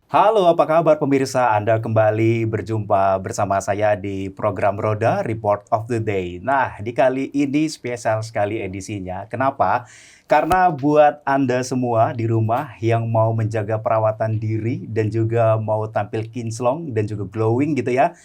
Halo, apa kabar pemirsa? Anda kembali berjumpa bersama saya di program Roda Report of the Day. Nah, di kali ini spesial sekali edisinya. Kenapa? Karena buat Anda semua di rumah yang mau menjaga perawatan diri dan juga mau tampil kinclong dan juga glowing gitu ya,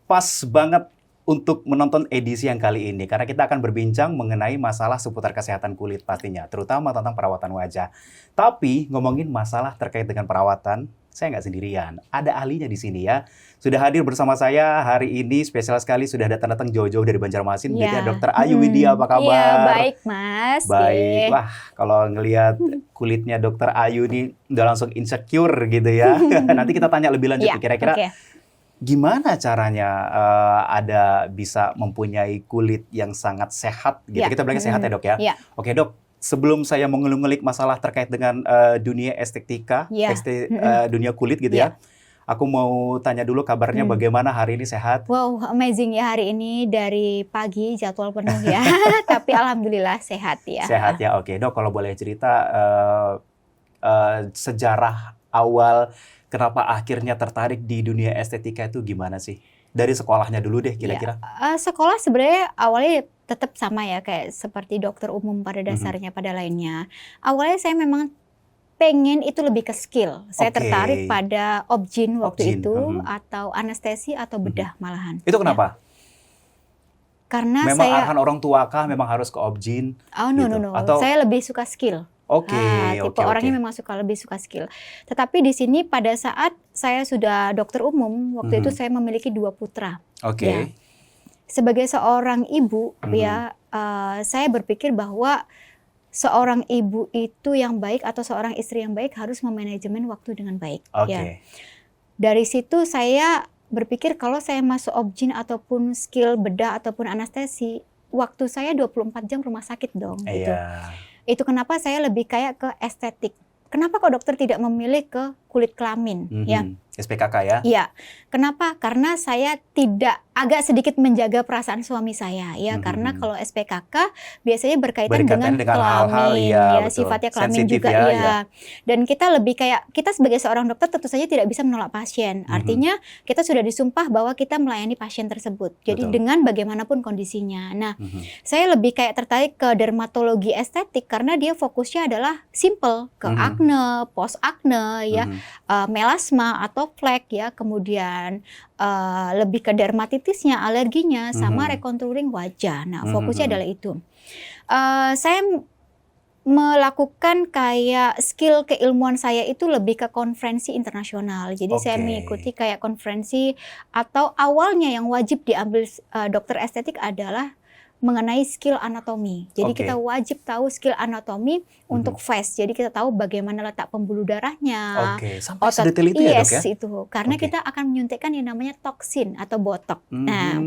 pas banget untuk menonton edisi yang kali ini. Karena kita akan berbincang mengenai masalah seputar kesehatan kulit pastinya, terutama tentang perawatan wajah. Tapi ngomongin masalah terkait dengan perawatan, saya nggak sendirian. Ada ahlinya di sini ya. Sudah hadir bersama saya hari ini, spesial sekali sudah datang jauh-jauh dari Banjarmasin. Ya. Jadi Dokter Ayu Widya, apa kabar? Iya, baik Mas. Baik, wah kalau ngelihat kulitnya Dokter Ayu ini udah langsung insecure gitu ya. Nanti kita tanya lebih lanjut, Ya, kira-kira oke. gimana caranya ada bisa mempunyai kulit yang sangat sehat gitu? Ya. Kita bilangnya sehat ya dok ya? Ya. Oke dok, sebelum saya mengulik masalah terkait dengan dunia estetika, Ya. dunia kulit gitu Ya. ya, aku mau tanya dulu kabarnya bagaimana hari ini sehat? Wow, amazing ya hari ini dari pagi jadwal penuh ya. Tapi alhamdulillah sehat ya. Sehat ya, oke dok. Kalau boleh cerita sejarah awal kenapa akhirnya tertarik di dunia estetika itu gimana sih? Dari sekolahnya dulu deh kira-kira. Ya, sekolah sebenarnya awalnya tetap sama ya kayak seperti dokter umum pada dasarnya pada lainnya. Awalnya saya memang pengen itu lebih ke skill. Saya Oke. tertarik pada obgyn waktu Obgyn, itu atau anestesi atau bedah malahan. Itu kenapa? Karena Memang saya arahan orang tua kah memang harus ke obgyn? no. Atau Saya lebih suka skill. oke, Tipe orangnya memang lebih suka skill. Tetapi di sini pada saat saya sudah dokter umum, waktu itu saya memiliki 2 putra. Oke. Ya. Sebagai seorang ibu, ya, saya berpikir bahwa seorang ibu itu yang baik atau seorang istri yang baik harus memanajemen waktu dengan baik. Oke. Ya. Dari situ saya berpikir kalau saya masuk obgyn ataupun skill bedah ataupun anestesi, waktu saya 24 jam rumah sakit dong. Gitu. Iya. Itu kenapa saya lebih kayak ke estetik. Kenapa kok dokter tidak memilih ke kulit kelamin? Ya. SPKK ya? Iya. Kenapa? Karena saya agak sedikit menjaga perasaan suami saya. Ya, karena kalau SPKK biasanya berkaitan dengan hal-hal kelamin, ya, sifatnya kelamin sensitif juga ya, iya. Dan kita lebih kayak kita sebagai seorang dokter tentu saja tidak bisa menolak pasien. Artinya kita sudah disumpah bahwa kita melayani pasien tersebut. Jadi dengan bagaimanapun kondisinya. Nah, saya lebih kayak tertarik ke dermatologi estetik karena dia fokusnya adalah simple ke akne, post akne ya, melasma atau flek ya, kemudian lebih ke dermatitisnya, alerginya, sama recontouring wajah. Nah, fokusnya adalah itu. Saya melakukan kayak skill keilmuan saya itu lebih ke konferensi internasional. Jadi saya mengikuti kayak konferensi atau awalnya yang wajib diambil dokter estetik adalah mengenai skill anatomi. Jadi kita wajib tahu skill anatomi untuk face. Jadi kita tahu bagaimana letak pembuluh darahnya. Sampai sedetail itu ya dok ya? Itu. Karena kita akan menyuntikkan yang namanya toksin atau botok. Nah,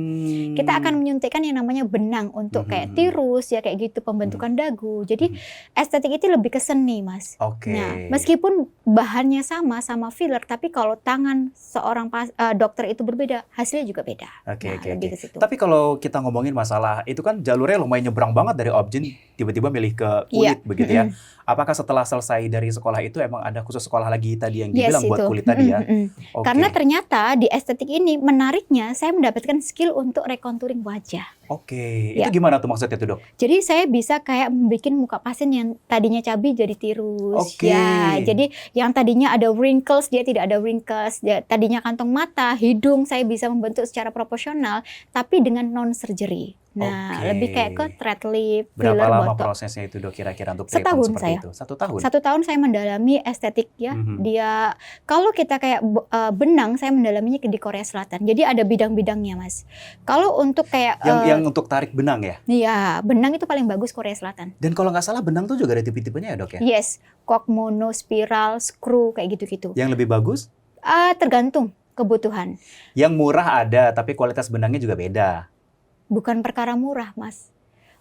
kita akan menyuntikkan yang namanya benang untuk kayak tirus ya kayak gitu, pembentukan dagu. Jadi estetik itu lebih ke seni, Mas. Nah, meskipun bahannya sama filler, tapi kalau tangan seorang dokter itu berbeda, hasilnya juga beda. Lebih ke situ. Tapi kalau kita ngomongin masalah itu kan jalurnya lumayan nyebrang banget dari obgyn tiba-tiba milih ke kulit begitu ya. Apakah setelah selesai dari sekolah itu emang ada khusus sekolah lagi tadi yang dibilang buat kulit tadi ya? Karena ternyata di estetik ini menariknya saya mendapatkan skill untuk recontouring wajah. Itu gimana tuh maksudnya tuh dok? Jadi saya bisa kayak membuat muka pasien yang tadinya cabi jadi tirus. Ya, jadi yang tadinya ada wrinkles dia tidak ada wrinkles. Tadinya kantong mata, hidung saya bisa membentuk secara proporsional tapi dengan non surgery. Nah, lebih kayak ke thread lip, filler, Berapa lama botok. prosesnya itu dok kira-kira untuk Setahun seperti saya. itu? 1 tahun? 1 tahun saya mendalami estetik ya. Dia kalau kita kayak benang saya mendalaminya di Korea Selatan. Jadi ada bidang-bidangnya, Mas. Kalau untuk kayak yang untuk tarik benang ya? Iya, benang itu paling bagus Korea Selatan. Dan kalau nggak salah benang tuh juga ada tipe-tipenya ya dok ya? Yes, kok mono, spiral, screw kayak gitu-gitu. Yang lebih bagus? Tergantung kebutuhan. Yang murah ada, tapi kualitas benangnya juga beda. Bukan perkara murah, Mas.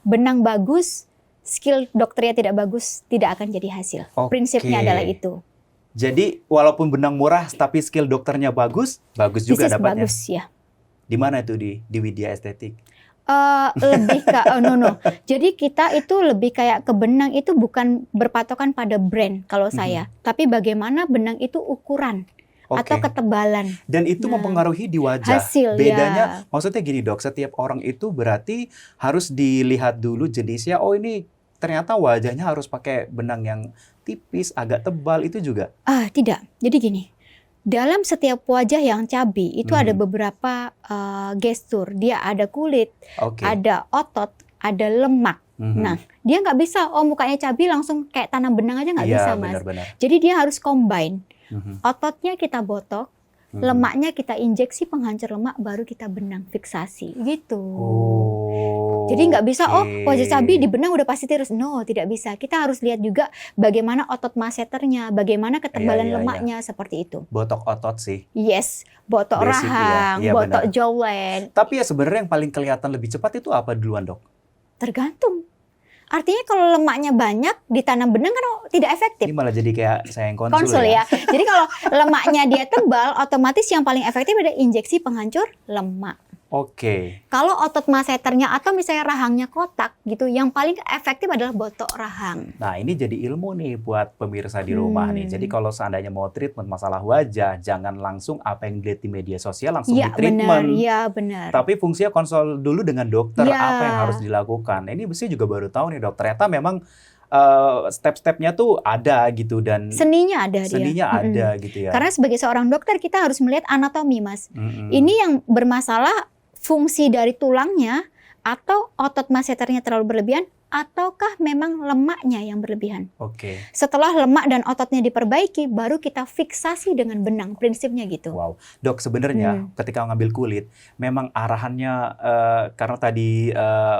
Benang bagus, skill dokternya tidak bagus, tidak akan jadi hasil. Prinsipnya adalah itu. Jadi walaupun benang murah, tapi skill dokternya bagus juga dapatnya. Bagus ya. Di mana itu di Widya Estetik? Lebih ke no. Jadi kita itu lebih kayak ke benang itu bukan berpatokan pada brand kalau saya, tapi bagaimana benang itu ukuran. atau ketebalan. Dan itu mempengaruhi di wajah. Hasil, bedanya, maksudnya gini dok, setiap orang itu berarti harus dilihat dulu jenisnya. Oh ini ternyata wajahnya harus pakai benang yang tipis, agak tebal, itu juga? Tidak. Jadi gini, dalam setiap wajah yang cabi itu ada beberapa gestur. Dia ada kulit, ada otot, ada lemak. Nah, dia nggak bisa, mukanya cabi langsung kayak tanam benang aja nggak bisa, Mas. Benar-benar. Jadi dia harus combine. Ototnya kita botok, lemaknya kita injeksi penghancur lemak, baru kita benang fiksasi, gitu. Jadi nggak bisa, wajah cabi di benang udah pasti tirus. No, tidak bisa. Kita harus lihat juga bagaimana otot masseternya, bagaimana ketebalan lemaknya, seperti itu. Botok otot sih. Yes, botok Basic, rahang, botok jawline. Tapi ya sebenarnya yang paling kelihatan lebih cepat itu apa duluan dok? Tergantung. Artinya kalau lemaknya banyak ditanam benang kan tidak efektif. Ini malah jadi kayak saya yang konsul ya. Jadi kalau lemaknya dia tebal, otomatis yang paling efektif adalah injeksi penghancur lemak. Kalau otot masseternya atau misalnya rahangnya kotak gitu, yang paling efektif adalah botok rahang. Nah ini jadi ilmu nih buat pemirsa di rumah nih. Jadi kalau seandainya mau treatment masalah wajah, jangan langsung apa yang dilihat di media sosial langsung di-treatment. Iya benar. Tapi fungsinya konsul dulu dengan dokter apa yang harus dilakukan. Ini mesti juga baru tahu nih dok, ternyata memang step-stepnya tuh ada gitu dan seninya ada gitu ya. Karena sebagai seorang dokter kita harus melihat anatomi, Mas. Ini yang bermasalah fungsi dari tulangnya atau otot masseternya terlalu berlebihan ataukah memang lemaknya yang berlebihan. Setelah lemak dan ototnya diperbaiki, baru kita fiksasi dengan benang. Prinsipnya gitu. Wow, dok sebenarnya ketika ngambil kulit, memang arahannya karena tadi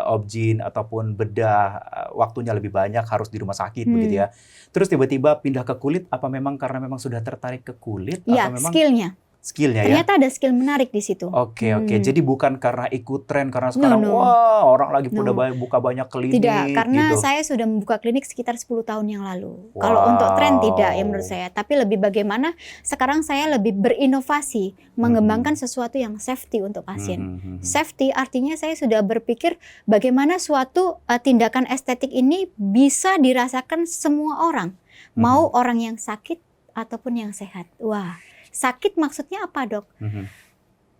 objin ataupun bedah waktunya lebih banyak harus di rumah sakit begitu ya. Terus tiba-tiba pindah ke kulit, apa memang karena memang sudah tertarik ke kulit? Ya, atau memang skillnya ternyata ada skill menarik di situ. Jadi bukan karena ikut tren, karena sekarang wah orang lagi udah buka banyak klinik. Tidak, karena saya sudah membuka klinik sekitar 10 tahun yang lalu. Kalau untuk tren tidak ya menurut saya, tapi lebih bagaimana sekarang saya lebih berinovasi, mengembangkan sesuatu yang safety untuk pasien. Safety artinya saya sudah berpikir bagaimana suatu tindakan estetik ini bisa dirasakan semua orang, mau orang yang sakit ataupun yang sehat. Wah, sakit maksudnya apa dok?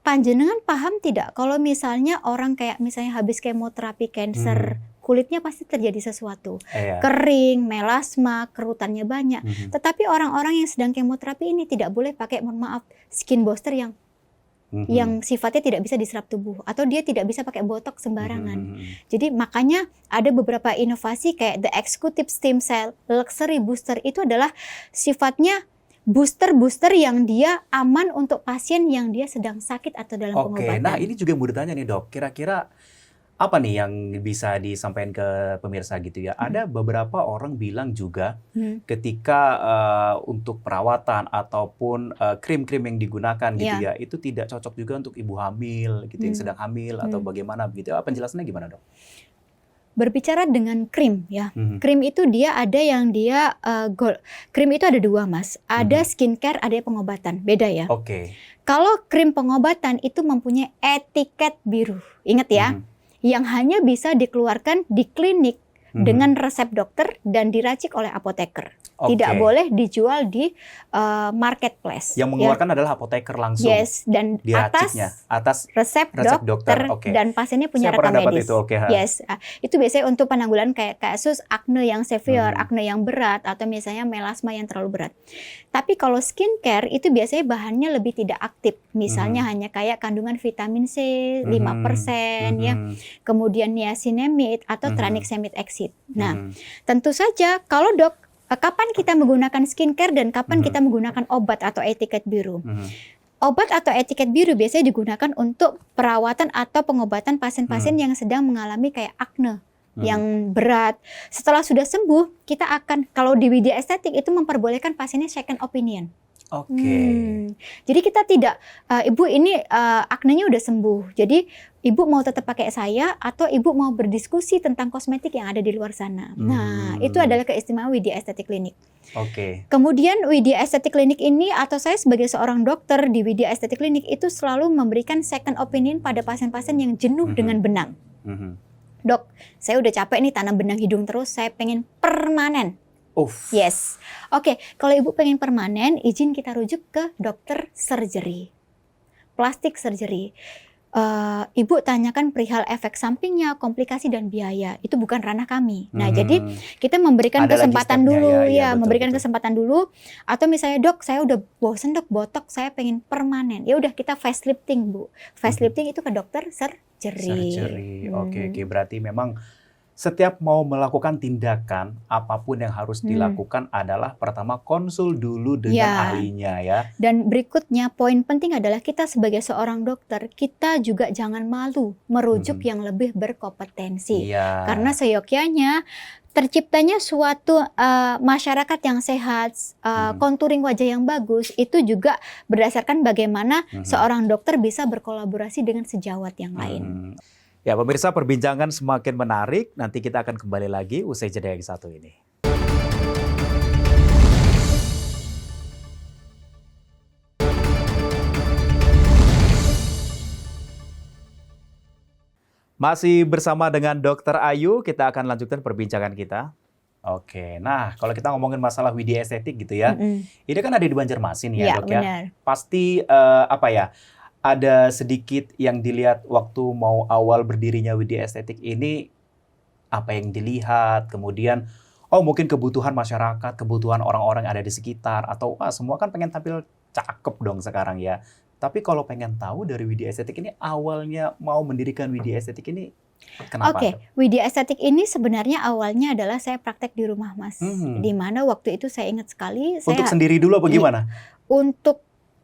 Panjenengan paham tidak kalau misalnya orang kayak misalnya habis kemoterapi cancer, kulitnya pasti terjadi sesuatu. Kering, melasma, kerutannya banyak. Tetapi orang-orang yang sedang kemoterapi ini tidak boleh pakai, mohon maaf, skin booster yang sifatnya tidak bisa diserap tubuh. Atau dia tidak bisa pakai botok sembarangan. Jadi makanya ada beberapa inovasi kayak the executive stem cell luxury booster, itu adalah sifatnya booster yang dia aman untuk pasien yang dia sedang sakit atau dalam pengobatan. Nah ini juga mau ditanya nih dok, kira-kira apa nih yang bisa disampaikan ke pemirsa gitu ya? Ada beberapa orang bilang juga ketika untuk perawatan ataupun krim-krim yang digunakan gitu ya, itu tidak cocok juga untuk ibu hamil gitu, yang sedang hamil atau bagaimana begitu. Penjelasannya gimana dok? Berbicara dengan krim ya, krim itu dia ada yang dia krim itu ada dua Mas, ada skincare, ada pengobatan, beda ya. Kalau krim pengobatan itu mempunyai etiket biru, ingat ya, yang hanya bisa dikeluarkan di klinik dengan resep dokter dan diracik oleh apoteker. Tidak boleh dijual di marketplace. Yang mengeluarkan adalah apoteker langsung. Yes, dan atas resep dokter dan pasiennya punya rekam medis. Yes, itu biasanya untuk penanggulangan kayak kasus akne yang severe, akne yang berat, atau misalnya melasma yang terlalu berat. Tapi kalau skincare itu biasanya bahannya lebih tidak aktif. Misalnya hanya kayak kandungan vitamin C 5% ya. Kemudian niacinamide atau tranexamide exit. Nah, tentu saja kalau dok, kapan kita menggunakan skincare dan kapan kita menggunakan obat atau etiket biru? Obat atau etiket biru biasanya digunakan untuk perawatan atau pengobatan pasien-pasien yang sedang mengalami kayak akne yang berat. Setelah sudah sembuh, kita akan, kalau di widya estetik itu memperbolehkan pasiennya second opinion. Jadi kita tidak, ibu ini aknenya udah sembuh, jadi ibu mau tetap pakai saya atau ibu mau berdiskusi tentang kosmetik yang ada di luar sana. Nah, itu adalah keistimewaan widya estetik klinik. Kemudian widya estetik klinik ini, atau saya sebagai seorang dokter di widya estetik klinik itu selalu memberikan second opinion pada pasien-pasien yang jenuh dengan benang. Dok, saya udah capek nih tanam benang hidung terus, saya pengen permanen. Yes. Oke, kalau Ibu pengen permanen, izin kita rujuk ke dokter surgery, plastik surgery. Ibu tanyakan perihal efek sampingnya, komplikasi dan biaya. Itu bukan ranah kami. Nah, jadi kita memberikan Ada lagi kesempatan stepnya, dulu, betul, memberikan betul. kesempatan dulu. Atau misalnya, Dok, saya udah bosen Dok botok, saya pengen permanen. Ya udah kita facelifting, Bu. Facelifting itu ke dokter surgery. Oke. Berarti memang setiap mau melakukan tindakan, apapun yang harus dilakukan adalah pertama konsul dulu dengan ahlinya ya. Dan berikutnya, poin penting adalah kita sebagai seorang dokter, kita juga jangan malu merujuk yang lebih berkompetensi. Iya. Karena seyogyanya terciptanya suatu masyarakat yang sehat, contouring wajah yang bagus, itu juga berdasarkan bagaimana seorang dokter bisa berkolaborasi dengan sejawat yang lain. Ya, pemirsa, perbincangan semakin menarik. Nanti kita akan kembali lagi usai jeda yang satu ini. Masih bersama dengan Dr. Ayu, kita akan lanjutkan perbincangan kita. Oke, nah kalau kita ngomongin masalah Widya Estetik gitu ya, ini kan ada di Banjarmasin ya, Dok ya. Benar. Pasti ada sedikit yang dilihat waktu mau awal berdirinya Widya Estetik ini, apa yang dilihat, kemudian mungkin kebutuhan masyarakat, kebutuhan orang-orang yang ada di sekitar, atau semua kan pengen tampil cakep dong sekarang ya. Tapi kalau pengen tahu dari Widya Estetik ini, awalnya mau mendirikan Widya Estetik ini kenapa? Oke, Widya Estetik ini sebenarnya awalnya adalah saya praktek di rumah, Mas. Di mana waktu itu saya ingat sekali. Untuk sendiri dulu apa gimana?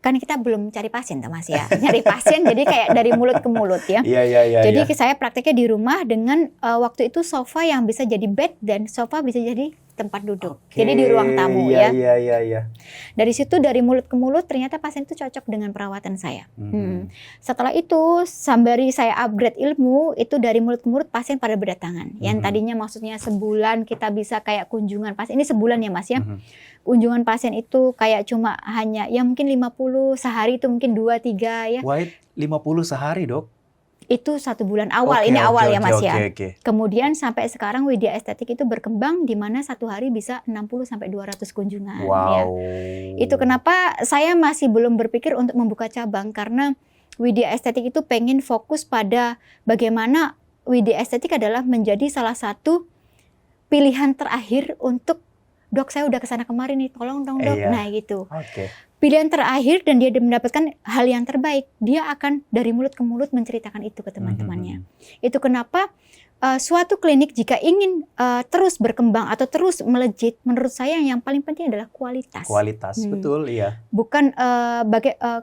Kan kita belum cari pasien, Mas ya. Nyari pasien jadi kayak dari mulut ke mulut ya. Iya. Jadi saya prakteknya di rumah dengan waktu itu sofa yang bisa jadi bed dan sofa bisa jadi tempat duduk. Jadi di ruang tamu ya. Iya. Dari situ dari mulut ke mulut ternyata pasien itu cocok dengan perawatan saya. Setelah itu sembari saya upgrade ilmu, itu dari mulut ke mulut pasien pada berdatangan. Yang tadinya maksudnya sebulan kita bisa kayak kunjungan pasien. Ini sebulan ya, Mas ya. Kunjungan pasien itu kayak cuma hanya ya mungkin 50 sehari, itu mungkin 2-3 ya. Wah, 50 sehari, Dok? Itu 1 bulan awal, ini awal ya Mas ya. Oke. Kemudian sampai sekarang Widya Estetik itu berkembang di mana 1 hari bisa 60-200 kunjungan. Wow. Ya. Itu kenapa saya masih belum berpikir untuk membuka cabang, karena Widya Estetik itu pengen fokus pada bagaimana Widya Estetik adalah menjadi salah satu pilihan terakhir untuk, Dok saya udah kesana kemarin nih, tolong dong Dok. Nah gitu. Pilihan terakhir dan dia mendapatkan hal yang terbaik, dia akan dari mulut ke mulut menceritakan itu ke teman-temannya. Itu kenapa suatu klinik jika ingin terus berkembang atau terus melejit, menurut saya yang paling penting adalah kualitas. Kualitas, betul, iya. Bukan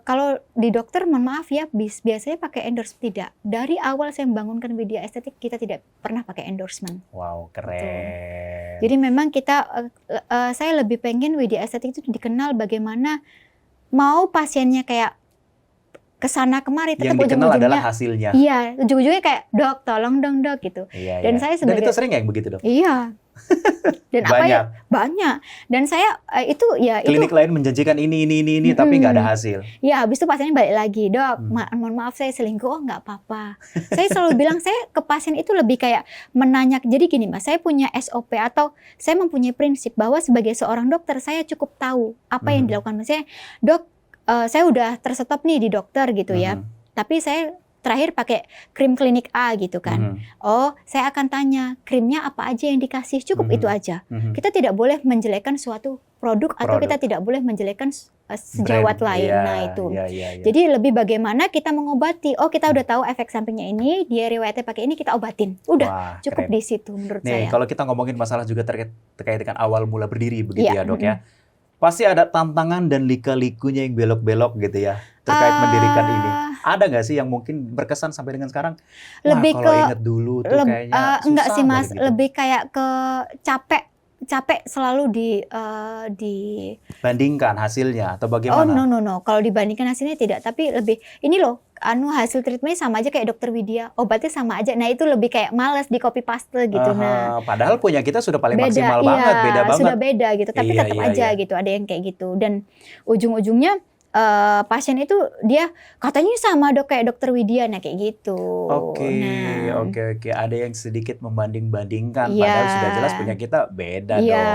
kalau di dokter, mohon maaf ya, biasanya pakai endorsement. Tidak. Dari awal saya membangunkan Widya Estetik, kita tidak pernah pakai endorsement. Wow, keren. Betul. Jadi memang saya lebih pengen Widya Estetik itu dikenal bagaimana mau pasiennya kayak kesana kemari, tetap yang dikenal ujung-ujungnya adalah hasilnya. Iya, ujung-ujungnya kayak Dok, tolong dong Dok gitu. Iya, dan saya sebagai, dan itu sering ya begitu, Dok? Iya. Dan banyak. Dan saya klinik lain menjanjikan ini tapi nggak ada hasil. Ya, habis itu pasiennya balik lagi, Dok, mohon maaf saya selingkuh. Oh, nggak apa-apa. Saya selalu bilang saya ke pasien itu lebih kayak menanya. Jadi gini Mas, saya punya SOP atau saya mempunyai prinsip bahwa sebagai seorang dokter saya cukup tahu apa yang dilakukan. Misalnya, Dok, saya udah terstop nih di dokter gitu ya. Tapi saya terakhir pakai krim klinik A gitu kan. Oh, saya akan tanya, krimnya apa aja yang dikasih, cukup itu aja. Kita tidak boleh menjelekkan suatu produk atau kita tidak boleh menjelekkan sejawat lain. Nah itu. Jadi lebih bagaimana kita mengobati. Oh, kita udah tahu efek sampingnya ini, dia riwayatnya pakai ini, kita obatin. Udah. Wah, cukup keren. Di situ menurut saya. Kalau kita ngomongin masalah juga terkait dengan awal mula berdiri begitu ya Dok ya. Pasti ada tantangan dan lika-likunya yang belok-belok gitu ya terkait mendirikan ini. Ada nggak sih yang mungkin berkesan sampai dengan sekarang? Lebih kalau ingat dulu tuh kayaknya susah. Enggak sih Mas, gitu. lebih kayak ke capek selalu bandingkan hasilnya atau bagaimana? Oh no. Kalau dibandingkan hasilnya tidak, tapi lebih ini loh, hasil treatmentnya sama aja kayak dokter Widya, obatnya sama aja. Nah itu lebih kayak males di copy paste gitu. Nah, padahal punya kita sudah paling maksimal banget, beda banget. Sudah beda gitu, tapi tetap aja gitu. Ada yang kayak gitu dan ujung-ujungnya pasien itu dia katanya sama dok kayak dokter Widya, nah kayak gitu. Oke, Nah, oke. Ada yang sedikit membanding-bandingkan, iya, padahal sudah jelas penyakitnya beda iya.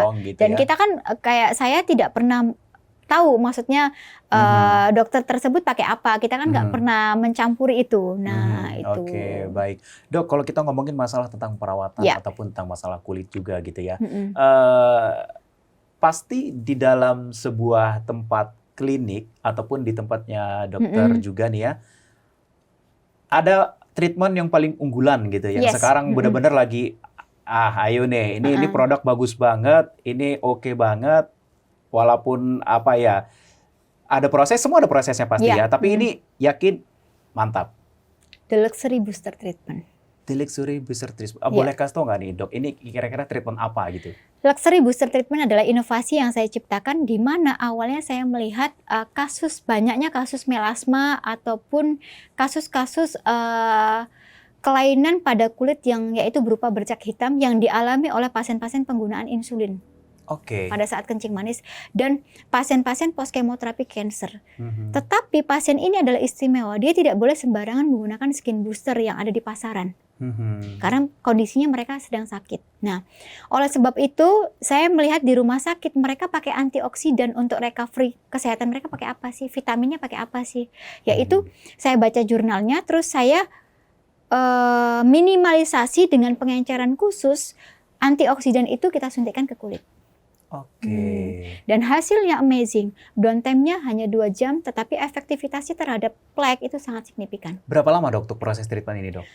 dong, gitu Dan ya. kita kan kayak saya tidak pernah tahu, maksudnya dokter tersebut pakai apa. Kita kan nggak pernah mencampuri itu. Nah, itu. Oke, baik. Dok, kalau kita ngomongin masalah tentang perawatan Ya. ataupun tentang masalah kulit juga gitu ya. Mm-mm. Pasti di dalam sebuah tempat klinik ataupun di tempatnya dokter juga nih ya, ada treatment yang paling unggulan gitu yang Yes. sekarang benar-benar lagi ayo nih, ini produk bagus banget, ini oke banget, walaupun apa ya, semua ada prosesnya pasti Ya. ya, tapi ini yakin mantap. The Luxury Booster Treatment. The Luxury Booster Treatment. Iya. Boleh kasih tau nggak nih dok, ini kira-kira treatment apa gitu? Luxury Booster Treatment adalah inovasi yang saya ciptakan di mana awalnya saya melihat banyaknya kasus melasma ataupun kasus-kasus kelainan pada kulit yang yaitu berupa bercak hitam yang dialami oleh pasien-pasien penggunaan insulin Oke. pada saat kencing manis dan pasien-pasien post chemotherapy cancer. Mhm. Tetapi pasien ini adalah istimewa, dia tidak boleh sembarangan menggunakan skin booster yang ada di pasaran. Mhm. Karena kondisinya mereka sedang sakit. Nah, oleh sebab itu saya melihat di rumah sakit mereka pakai antioksidan untuk recovery kesehatan mereka pakai apa sih? Vitaminnya pakai apa sih? Yaitu saya baca jurnalnya, terus saya minimalisasi dengan pengenceran khusus antioksidan itu kita suntikkan ke kulit. Oke. Dan hasilnya amazing. Downtime-nya hanya 2 jam, tetapi efektivitasnya terhadap plek itu sangat signifikan. Berapa lama dok untuk proses treatment ini dok?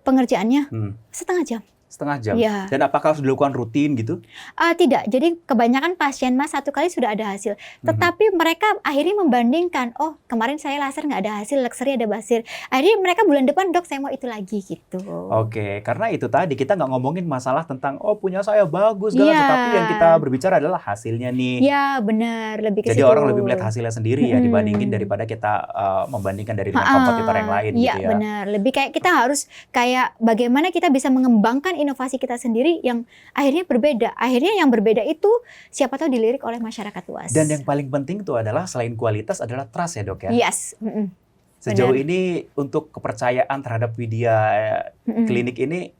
Pengerjaannya setengah jam. Setengah jam. Iya. Dan apakah harus dilakukan rutin gitu? Tidak, jadi kebanyakan pasien mas 1 kali sudah ada hasil. Tetapi mereka akhirnya membandingkan, oh kemarin saya laser nggak ada hasil, Luxury ada hasil. Akhirnya mereka bulan depan dok saya mau itu lagi gitu. Oke, karena itu tadi kita nggak ngomongin masalah tentang punya saya bagus kan, Iya. tetapi yang kita berbicara adalah hasilnya nih. Ya benar, lebih ke Jadi situ. orang lebih melihat hasilnya sendiri ya dibandingin daripada kita membandingkan dari dengan kompetitor yang lain Iya gitu ya. benar, lebih kayak kita harus kayak bagaimana kita bisa mengembangkan inovasi kita sendiri yang akhirnya berbeda. Akhirnya yang berbeda itu siapa tahu dilirik oleh masyarakat luas. Dan yang paling penting itu adalah selain kualitas adalah trust ya dok ya. Yes. Sejauh benar. ini untuk kepercayaan terhadap Widya Klinik ini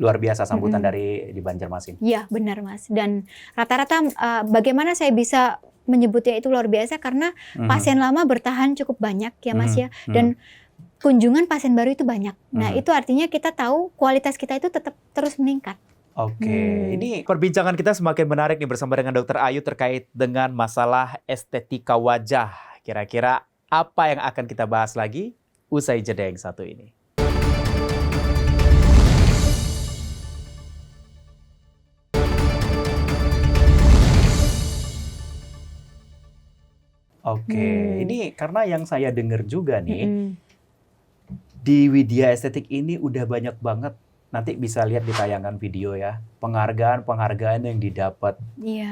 luar biasa sambutan dari di Banjarmasin. Iya benar mas. Dan rata-rata bagaimana saya bisa menyebutnya itu luar biasa karena pasien lama bertahan cukup banyak ya mas ya. Dan kunjungan pasien baru itu banyak. Nah itu artinya kita tahu kualitas kita itu tetap terus meningkat. Oke, ini perbincangan kita semakin menarik nih bersama dengan Dr. Ayu terkait dengan masalah estetika wajah. Kira-kira apa yang akan kita bahas lagi usai jeda yang satu ini? Oke, ini karena yang saya dengar juga nih, di Widya Estetik ini udah banyak banget, nanti bisa lihat di tayangan video ya, penghargaan yang didapat,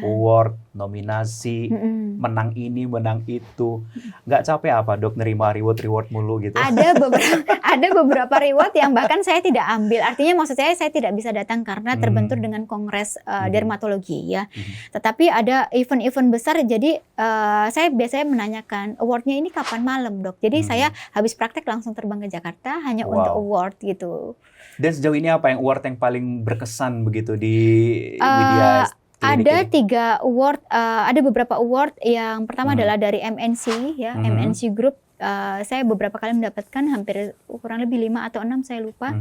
award, nominasi, menang ini, menang itu. Nggak capek apa dok nerima reward mulu gitu? Ada beberapa reward yang bahkan saya tidak ambil. Artinya maksud saya tidak bisa datang karena terbentur dengan kongres dermatologi ya. Tetapi ada event-event besar, jadi saya biasanya menanyakan awardnya ini kapan malam dok. Jadi saya habis praktek langsung terbang ke Jakarta hanya untuk award gitu. Dan sejauh ini apa yang award yang paling berkesan begitu di Widya Klinik ada ini? 3 award, ada beberapa award. Yang pertama adalah dari MNC ya, MNC Group. Saya beberapa kali mendapatkan hampir kurang lebih 5 atau 6 saya lupa.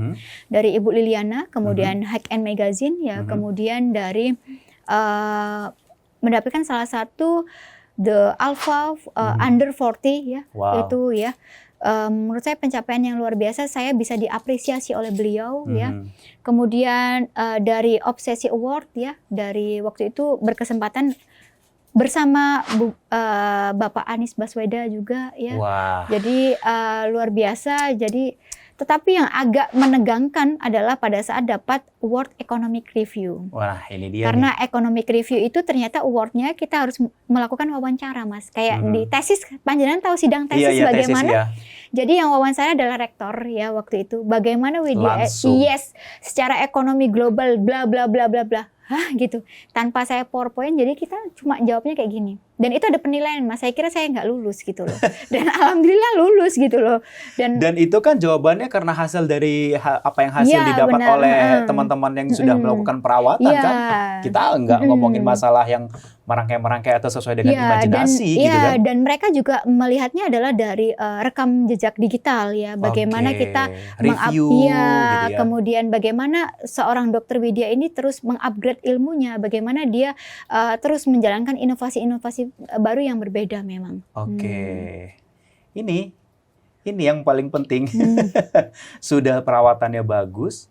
Dari Ibu Liliana, kemudian Hack and Magazine ya, kemudian dari mendapatkan salah satu The Alpha Under 40 ya, itu ya. Menurut saya pencapaian yang luar biasa, saya bisa diapresiasi oleh beliau ya. Kemudian dari Obsesi Award ya, dari waktu itu berkesempatan bersama Bapak Anies Baswedan juga ya. Jadi luar biasa. Jadi tetapi yang agak menegangkan adalah pada saat dapat World Economic Review. Wah, ini dia. Karena Economic Review itu ternyata awardnya kita harus melakukan wawancara, Mas. Kayak di tesis, panjenengan tahu sidang tesis bagaimana? Tesis, ya. Jadi yang wawancara adalah rektor ya waktu itu. Bagaimana Widya? Yes, secara ekonomi global, bla bla bla bla bla. Hah gitu. Tanpa saya PowerPoint, jadi kita cuma jawabnya kayak gini. Dan itu ada penilaian, Mas. Saya kira saya nggak lulus gitu loh. Dan alhamdulillah lulus gitu loh. Dan itu kan jawabannya karena hasil dari apa yang hasil Iya, didapat benar. oleh teman-teman yang sudah melakukan perawatan Iya. kan. Kita nggak ngomongin masalah yang merangkai-merangkai atau sesuai dengan imajinasi gitu kan. Dan mereka juga melihatnya adalah dari rekam jejak digital ya. Bagaimana kita review gitu ya. Kemudian bagaimana seorang dokter Widya ini terus mengupgrade ilmunya, bagaimana dia terus menjalankan inovasi-inovasi baru yang berbeda memang. Ini yang paling penting. Sudah perawatannya bagus,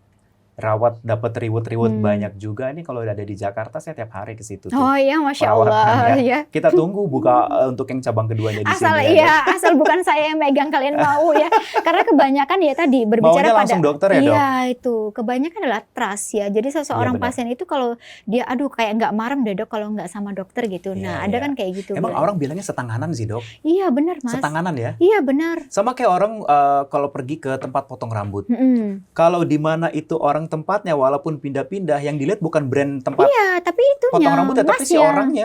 rawat dapat reward banyak juga. Ini kalau ada di Jakarta saya tiap hari ke situ tuh. Oh iya, Masya Allah ya. Kita tunggu buka untuk yang cabang keduanya di asal, sini. Asal bukan saya yang megang, kalian mau ya. Karena kebanyakan ya tadi berbicara maunya langsung dokter ya, Dok? Iya itu, kebanyakan adalah trust ya. Jadi seseorang pasien itu kalau dia kayak nggak marem deh dok kalau nggak sama dokter gitu. Nah ada kan kayak gitu. Emang orang bilangnya setanganan sih dok? Iya benar Mas. Setanganan ya? Iya benar. Sama kayak orang kalau pergi ke tempat potong rambut. Kalau di mana itu orang tempatnya walaupun pindah-pindah, yang dilihat bukan brand tempat tapi itunya, potong rambutnya, tapi si orangnya.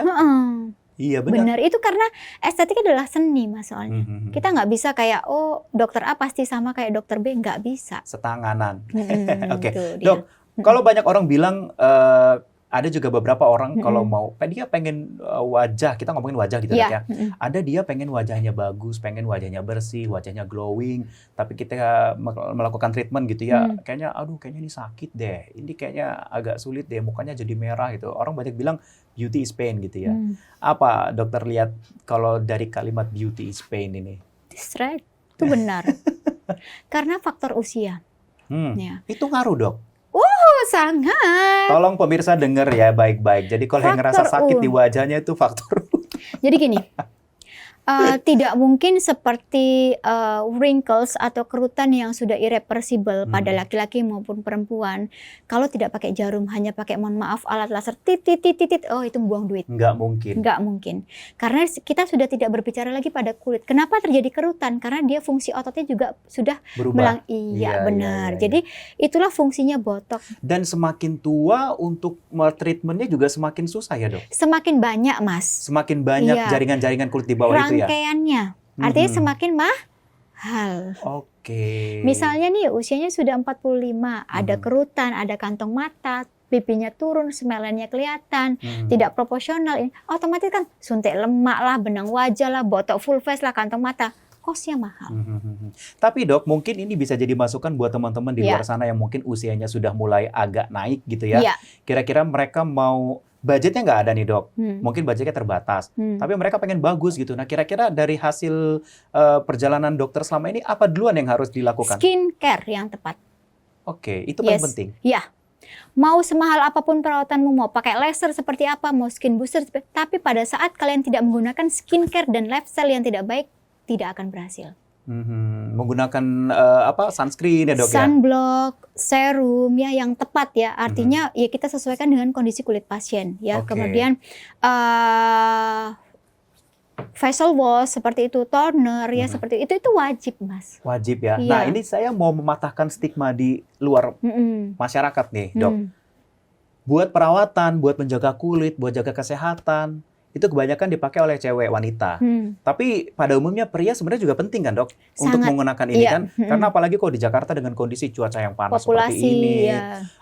Iya benar. Itu karena estetika adalah seni Mas soalnya. Kita nggak bisa kayak dokter A pasti sama kayak dokter B, nggak bisa. Setanganan. Oke. Dok, kalau banyak orang bilang ada juga beberapa orang kalau mau dia pengen wajah, kita ngomongin wajah gitu ya. Ada dia pengen wajahnya bagus, pengen wajahnya bersih, wajahnya glowing, tapi kita melakukan treatment gitu ya, kayaknya ini sakit deh. Ini kayaknya agak sulit deh, mukanya jadi merah gitu. Orang banyak bilang beauty is pain gitu ya. Apa dokter lihat kalau dari kalimat beauty is pain ini? That's right. Itu benar. Karena faktor usia. Ya. Itu ngaruh, Dok? Sangat. Tolong pemirsa denger ya baik-baik. Jadi kalau yang ngerasa sakit di wajahnya itu faktor. Jadi gini, tidak mungkin seperti wrinkles atau kerutan yang sudah irreversible pada laki-laki maupun perempuan. Kalau tidak pakai jarum, hanya pakai mohon maaf alat laser titit, itu buang duit. Nggak mungkin. Nggak mungkin. Karena kita sudah tidak berbicara lagi pada kulit. Kenapa terjadi kerutan? Karena dia fungsi ototnya juga sudah berubah. Iya benar. Jadi itulah fungsinya botok. Dan semakin tua untuk treatmentnya juga semakin susah ya dok? Semakin banyak Mas. Semakin banyak jaringan-jaringan kulit di bawah itu ya? Rangkaiannya. Artinya semakin mahal. Misalnya nih usianya sudah 45, ada kerutan, ada kantong mata, pipinya turun, smelannya kelihatan, tidak proporsional, otomatis kan suntik lemak lah, benang wajah lah, botok full face lah, kantong mata, kosnya mahal. Tapi dok, mungkin ini bisa jadi masukan buat teman-teman di luar sana yang mungkin usianya sudah mulai agak naik gitu ya. Kira-kira mereka mau, budgetnya nggak ada nih dok, mungkin budgetnya terbatas, tapi mereka pengen bagus gitu. Nah kira-kira dari hasil perjalanan dokter selama ini, apa duluan yang harus dilakukan? Skincare yang tepat. Itu paling penting. Iya. Mau semahal apapun perawatanmu, mau pakai laser seperti apa, mau skin booster, tapi pada saat kalian tidak menggunakan skincare dan lifestyle yang tidak baik, tidak akan berhasil. Menggunakan sunscreen ya dok ya? Sunblock, serum ya yang tepat ya. Artinya ya kita sesuaikan dengan kondisi kulit pasien ya. Kemudian facial wash seperti itu, toner ya seperti itu wajib Mas. Wajib ya. Nah ini saya mau mematahkan stigma di luar masyarakat nih dok. Buat perawatan, buat menjaga kulit, buat jaga kesehatan, itu kebanyakan dipakai oleh cewek wanita. Tapi pada umumnya pria sebenarnya juga penting kan dok? Untuk menggunakan ini kan? Karena apalagi kalau di Jakarta dengan kondisi cuaca yang panas seperti ini,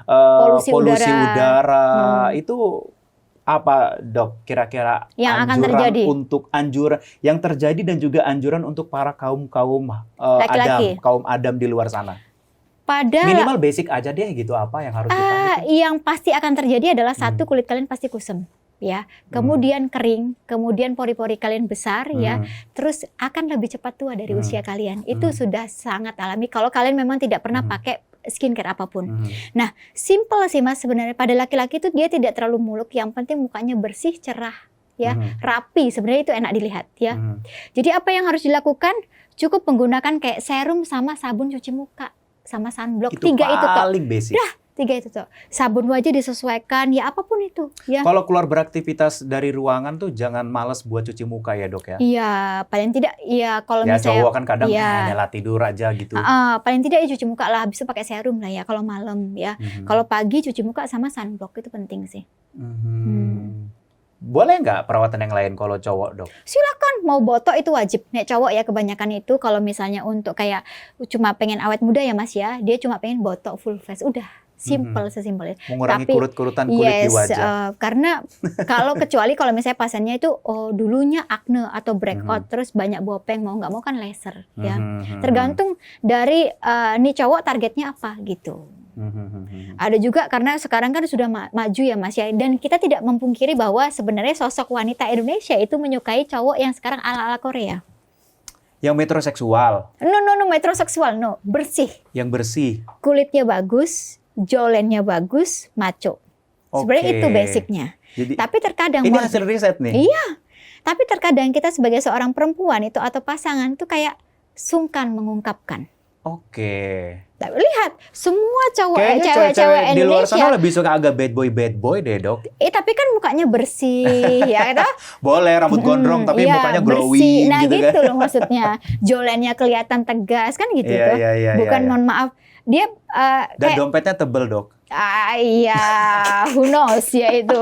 polusi udara, itu apa dok kira-kira yang akan terjadi untuk anjuran yang terjadi dan juga anjuran untuk para kaum Adam di luar sana? Minimal basic aja deh gitu, apa yang harus kita yang pasti akan terjadi adalah satu, kulit kalian pasti kusam. Ya, kemudian kering, kemudian pori-pori kalian besar ya, terus akan lebih cepat tua dari usia kalian. Itu sudah sangat alami kalau kalian memang tidak pernah pakai skincare apapun. Nah, simple sih Mas sebenarnya. Pada laki-laki itu dia tidak terlalu muluk, yang penting mukanya bersih, cerah, ya, rapi. Sebenarnya itu enak dilihat ya. Jadi apa yang harus dilakukan? Cukup menggunakan kayak serum sama sabun cuci muka sama sunblock. Itu paling basic. Dah. 3 itu tuh. Sabun wajah disesuaikan, ya apapun itu. Ya. Kalau keluar beraktivitas dari ruangan tuh jangan malas buat cuci muka ya dok ya? Iya, paling tidak ya kalau misalnya. Ya cowok kan kadang hanya tidur aja gitu. Paling tidak ya cuci muka lah, habis itu pakai serum lah ya kalau malam ya. Kalau pagi cuci muka sama sunblock itu penting sih. Boleh nggak perawatan yang lain kalau cowok, Dok? Silakan, mau botok itu wajib. Nek cowok ya kebanyakan itu kalau misalnya untuk kayak cuma pengen awet muda ya Mas ya, dia cuma pengen botok full face. Udah, simple sesimpel itu. Mengurangi Tapi kurut-kurutan kulit di wajah. Karena kecuali kalau misalnya pasiennya itu dulunya acne atau breakout terus banyak bopeng, mau nggak mau kan laser ya. Tergantung dari nih cowok targetnya apa gitu. Ada juga karena sekarang kan sudah maju ya Mas ya, dan kita tidak memungkiri bahwa sebenarnya sosok wanita Indonesia itu menyukai cowok yang sekarang ala-ala Korea. Yang metroseksual. No, metroseksual, no, bersih. Yang bersih. Kulitnya bagus, jawline-nya bagus, maco. Sebenarnya itu basicnya. Jadi, tapi terkadang ini hasil riset nih. Iya. Tapi terkadang kita sebagai seorang perempuan itu atau pasangan itu kayak sungkan mengungkapkan. Oke. Lihat, semua Kayaknya cewek-cewek di luar Indonesia sana lebih suka agak bad boy deh, Dok. tapi kan mukanya bersih ya gitu. Boleh rambut gondrong tapi iya, mukanya bersih. glowing Nah gitu gitu kan. loh maksudnya. Jawline-nya kelihatan tegas kan gitu tuh. Iya, Bukan mohon maaf. Dia dan dompetnya tebel, Dok. Iya, who knows ya itu,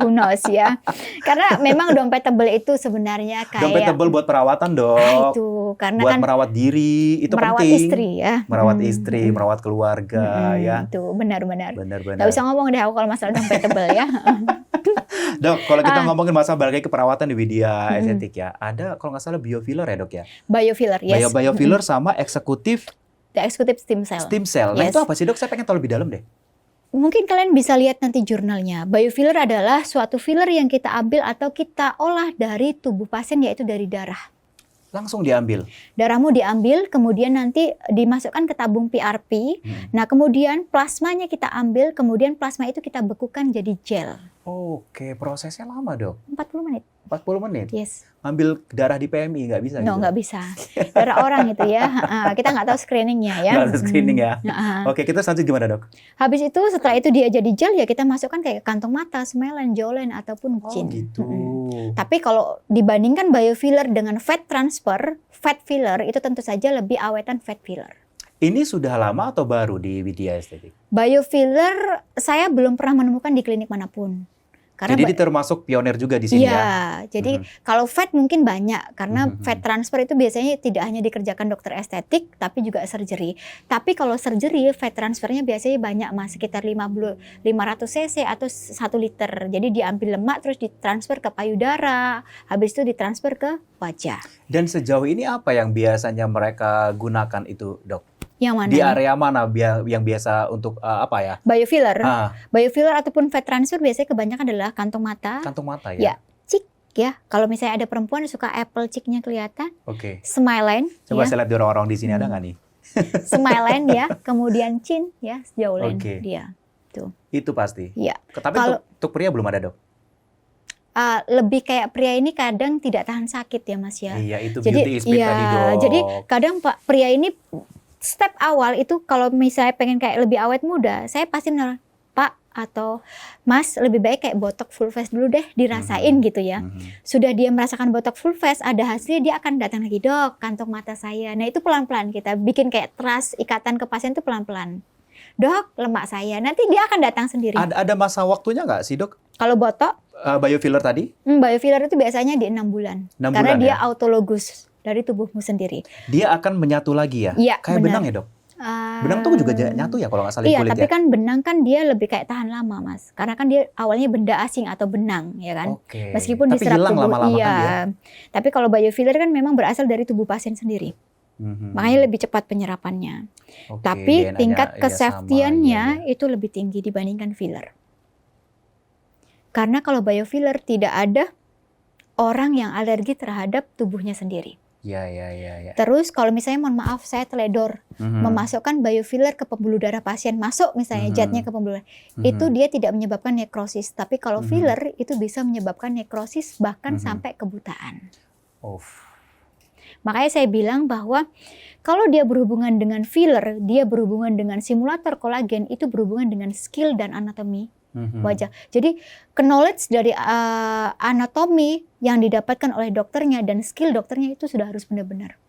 who knows ya. Karena memang dompet tebel itu sebenarnya kayak Dompet tebel buat perawatan, Dok. itu karena buat kan merawat diri itu merawat penting. istri ya. Merawat istri, merawat keluarga ya. Itu benar-benar. Benar-benar. Gak usah ngomong deh aku kalau masalah dompet tebel ya. Dok, kalau kita ngomongin masalah balik ke perawatan di Widya Estetik ya, ada kalau nggak salah biofiller ya, Dok ya. Biofiller, yes. Biofiller sama eksekutif stem cell. stem cell. Nah, Yes. itu apa sih, Dok? Saya pengen tahu lebih dalam deh. Mungkin kalian bisa lihat nanti jurnalnya. Biofiller adalah suatu filler yang kita ambil atau kita olah dari tubuh pasien, yaitu dari darah. Langsung diambil. Darahmu diambil, kemudian nanti dimasukkan ke tabung PRP. Nah, kemudian plasmanya kita ambil, kemudian plasma itu kita bekukan jadi gel. Oke, prosesnya lama, Dok. 40 menit. 40 menit. Yes. Ambil darah di PMI nggak bisa No, gitu? nggak bisa. Darah orang itu ya. Kita nggak tahu screeningnya ya. Nggak ada screening ya. Nah, Oke, kita selanjutnya gimana, Dok? habis itu setelah itu dia jadi gel ya kita masukkan kayak kantong mata, smileline, jawline ataupun Oh, chin. gitu. Tapi kalau dibandingkan biofiller dengan fat transfer, fat filler itu tentu saja lebih awetan fat filler. Ini sudah lama atau baru di Widya Estetik? Biofiller saya belum pernah menemukan di klinik manapun. Karena Jadi dia termasuk pionir juga di sini ya? Iya, jadi kalau fat mungkin banyak karena fat transfer itu biasanya tidak hanya dikerjakan dokter estetik tapi juga surgery. Tapi kalau surgery fat transfernya biasanya banyak Mas, sekitar 500 cc atau 1 liter. Jadi diambil lemak terus ditransfer ke payudara, habis itu ditransfer ke wajah. Dan sejauh ini apa yang biasanya mereka gunakan itu, Dok? Yang mana? Di area mana yang biasa untuk apa ya? Biofiller. Ah, Biofiller ataupun fat transfer biasanya kebanyakan adalah kantong mata. kantong mata Ya, ya? cheek ya. Kalau misalnya ada perempuan yang suka apple cheeknya kelihatan, Oke. smileline Coba ya. saya lihat di orang-orang di sini ada nggak nih? Smileline ya, kemudian chin ya, jawline Oke. dia. Itu pasti. Ya. Tapi Kalau- untuk pria belum ada, Dok? Lebih kayak pria ini kadang tidak tahan sakit ya Mas ya. Iya, itu Jadi beauty is pain tadi, Dok. jadi kadang Pak pria ini step awal itu kalau misalnya pengen kayak lebih awet muda, saya pasti menurut Pak atau Mas lebih baik kayak botok full face dulu deh dirasain gitu ya. Sudah dia merasakan botok full face ada hasilnya dia akan datang lagi, Dok, kantong mata saya. Nah, itu pelan-pelan kita bikin kayak trust ikatan ke pasien itu pelan-pelan. Dok, lemak saya. Nanti dia akan datang sendiri. Ada masa waktunya nggak sih, Dok? Kalau botok, Biofiller tadi? biofiller itu biasanya di 6 bulan. 6 Karena bulan dia ya? autologus dari tubuhmu sendiri. Dia akan menyatu lagi ya? Iya, Kayak benar. benang ya, Dok? Benang tuh juga nyatu ya kalau nggak salah di Iya, kulit tapi ya? kan benang kan dia lebih kayak tahan lama, Mas. Karena kan dia awalnya benda asing atau benang, ya kan? Oke. Meskipun Tapi diserap hilang tubuh, lama-lama iya. kan dia? Tapi kalau biofiller kan memang berasal dari tubuh pasien sendiri. Makanya lebih cepat penyerapannya. Oke, Tapi DNA-nya tingkat ya kesafetiannya sama, iya. itu lebih tinggi dibandingkan filler. Karena kalau biofiller tidak ada orang yang alergi terhadap tubuhnya sendiri. Ya. Terus kalau misalnya mohon maaf saya teledor memasukkan biofiller ke pembuluh darah pasien, masuk misalnya zatnya ke pembuluh darah, itu dia tidak menyebabkan nekrosis. Tapi kalau filler itu bisa menyebabkan nekrosis bahkan sampai kebutaan. Makanya saya bilang bahwa kalau dia berhubungan dengan filler, dia berhubungan dengan simulator kolagen, itu berhubungan dengan skill dan anatomi wajah. Jadi knowledge dari anatomi yang didapatkan oleh dokternya dan skill dokternya itu sudah harus benar-benar.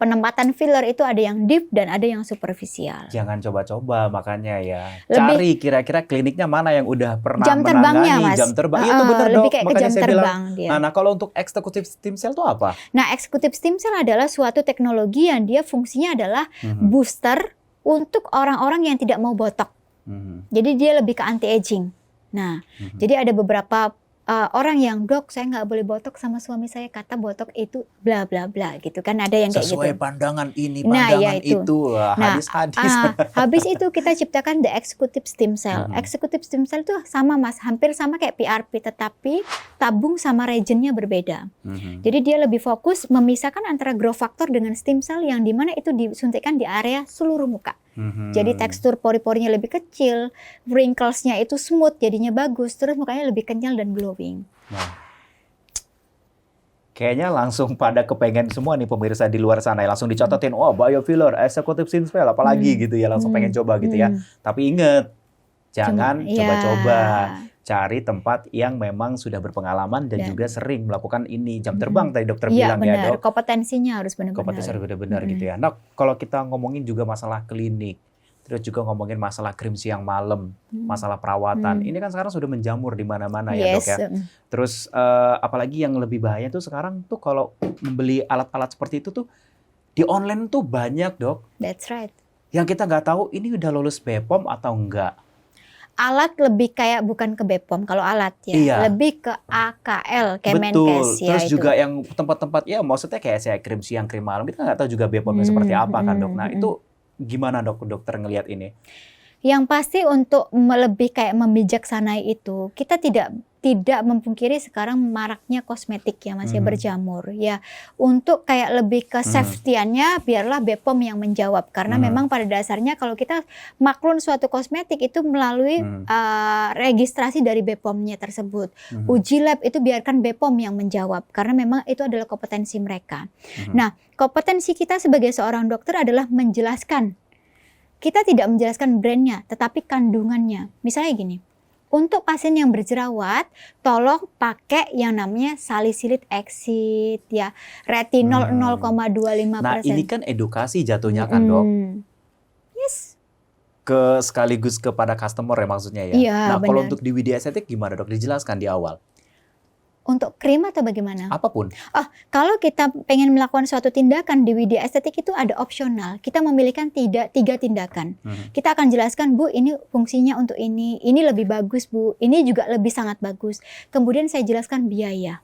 Penempatan filler itu ada yang deep dan ada yang superficial. Jangan coba-coba makanya ya. Lebih, cari kira-kira kliniknya mana yang udah pernah jam terbangnya, menangani Mas. jam terbang. Iya itu benar lebih Dok. kayak Makanya jam saya terbang bilang. dia. Nah, kalau untuk executive stem cell itu apa? Nah, executive stem cell adalah suatu teknologi yang dia fungsinya adalah booster untuk orang-orang yang tidak mau botok. Jadi dia lebih ke anti aging. Nah, jadi ada beberapa orang yang, dok saya nggak boleh botok sama suami saya, kata botok itu bla bla bla gitu kan, ada yang kayak gitu. Sesuai pandangan ini, pandangan itu. Hadis-hadis. Habis itu kita ciptakan the executive stem cell. Executive stem cell itu sama Mas, hampir sama kayak PRP, tetapi tabung sama regionnya berbeda. Jadi dia lebih fokus memisahkan antara growth factor dengan stem cell yang dimana itu disuntikkan di area seluruh muka. Jadi tekstur pori-porinya lebih kecil, wrinkles-nya itu smooth, jadinya bagus, terus mukanya lebih kenyal dan glowing. Nah, kayaknya langsung pada kepengen semua nih pemirsa di luar sana ya, langsung dicatatin, oh biofiller, executive stem cell, apalagi gitu ya, langsung pengen coba gitu ya. Tapi inget, jangan coba-coba. Cari tempat yang memang sudah berpengalaman dan juga sering melakukan ini. Jam terbang tadi dokter bilang benar. ya dok. Kompetensinya harus benar-benar. Kompetensi harus benar-benar gitu ya. Nah kalau kita ngomongin juga masalah klinik, terus juga ngomongin masalah krim siang malam, masalah perawatan. Ini kan sekarang sudah menjamur di mana-mana ya dok ya. Terus apalagi yang lebih bahaya tuh sekarang tuh kalau membeli alat-alat seperti itu tuh di online tuh banyak dok. That's right. Yang kita nggak tahu ini udah lulus BPOM atau enggak. Alat lebih kayak bukan ke BPOM kalau alat ya, lebih ke AKL, Kemenkes ya. Terus juga yang tempat-tempat ya maksudnya kayak saya krim siang, krim malam, kita nggak tahu juga BPOM-nya seperti apa kan dok. Nah itu gimana dokter ngelihat ini? Yang pasti untuk lebih kayak membijaksanai itu, kita tidak memungkiri sekarang maraknya kosmetik ya masih berjamur ya. Untuk kayak lebih ke safety-nya biarlah BPOM yang menjawab karena memang pada dasarnya kalau kita maklun suatu kosmetik itu melalui registrasi dari BPOM-nya tersebut. Uji lab itu biarkan BPOM yang menjawab karena memang itu adalah kompetensi mereka. Nah, kompetensi kita sebagai seorang dokter adalah menjelaskan. Kita tidak menjelaskan brandnya, tetapi kandungannya. Misalnya gini. Untuk pasien yang berjerawat, tolong pakai yang namanya salicylic acid ya, retinol 0,25%. Nah, ini kan edukasi jatuhnya kan, Dok. Yes. Sekaligus kepada customer ya maksudnya ya. Iya, nah, kalau untuk di Widya Estetik gimana, Dok? Dijelaskan di awal. Untuk krim atau bagaimana? Apapun. Kalau kita pengen melakukan suatu tindakan di Widya Estetik itu ada opsional. Kita memilihkan 3 tindakan. Kita akan jelaskan, Bu, ini fungsinya untuk ini lebih bagus, Bu. Ini juga lebih sangat bagus. Kemudian saya jelaskan biaya.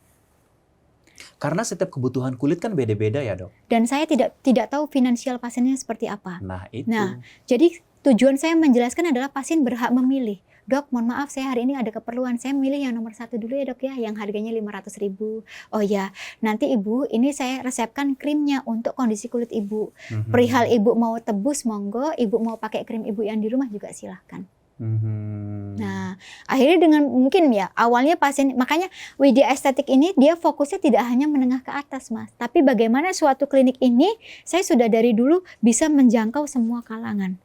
Karena setiap kebutuhan kulit kan beda-beda ya, Dok. Dan saya tidak tahu finansial pasiennya seperti apa. Nah, itu. Nah, jadi tujuan saya menjelaskan adalah pasien berhak memilih. Dok, mohon maaf saya hari ini ada keperluan, saya milih yang nomor 1 dulu ya dok ya, yang harganya 500.000. Oh ya, nanti ibu ini saya resepkan krimnya untuk kondisi kulit ibu. Perihal ibu mau tebus monggo, ibu mau pakai krim ibu yang di rumah juga silahkan. Nah, akhirnya dengan mungkin ya awalnya pasien, makanya Widya Estetik ini dia fokusnya tidak hanya menengah ke atas Mas, tapi bagaimana suatu klinik ini saya sudah dari dulu bisa menjangkau semua kalangan.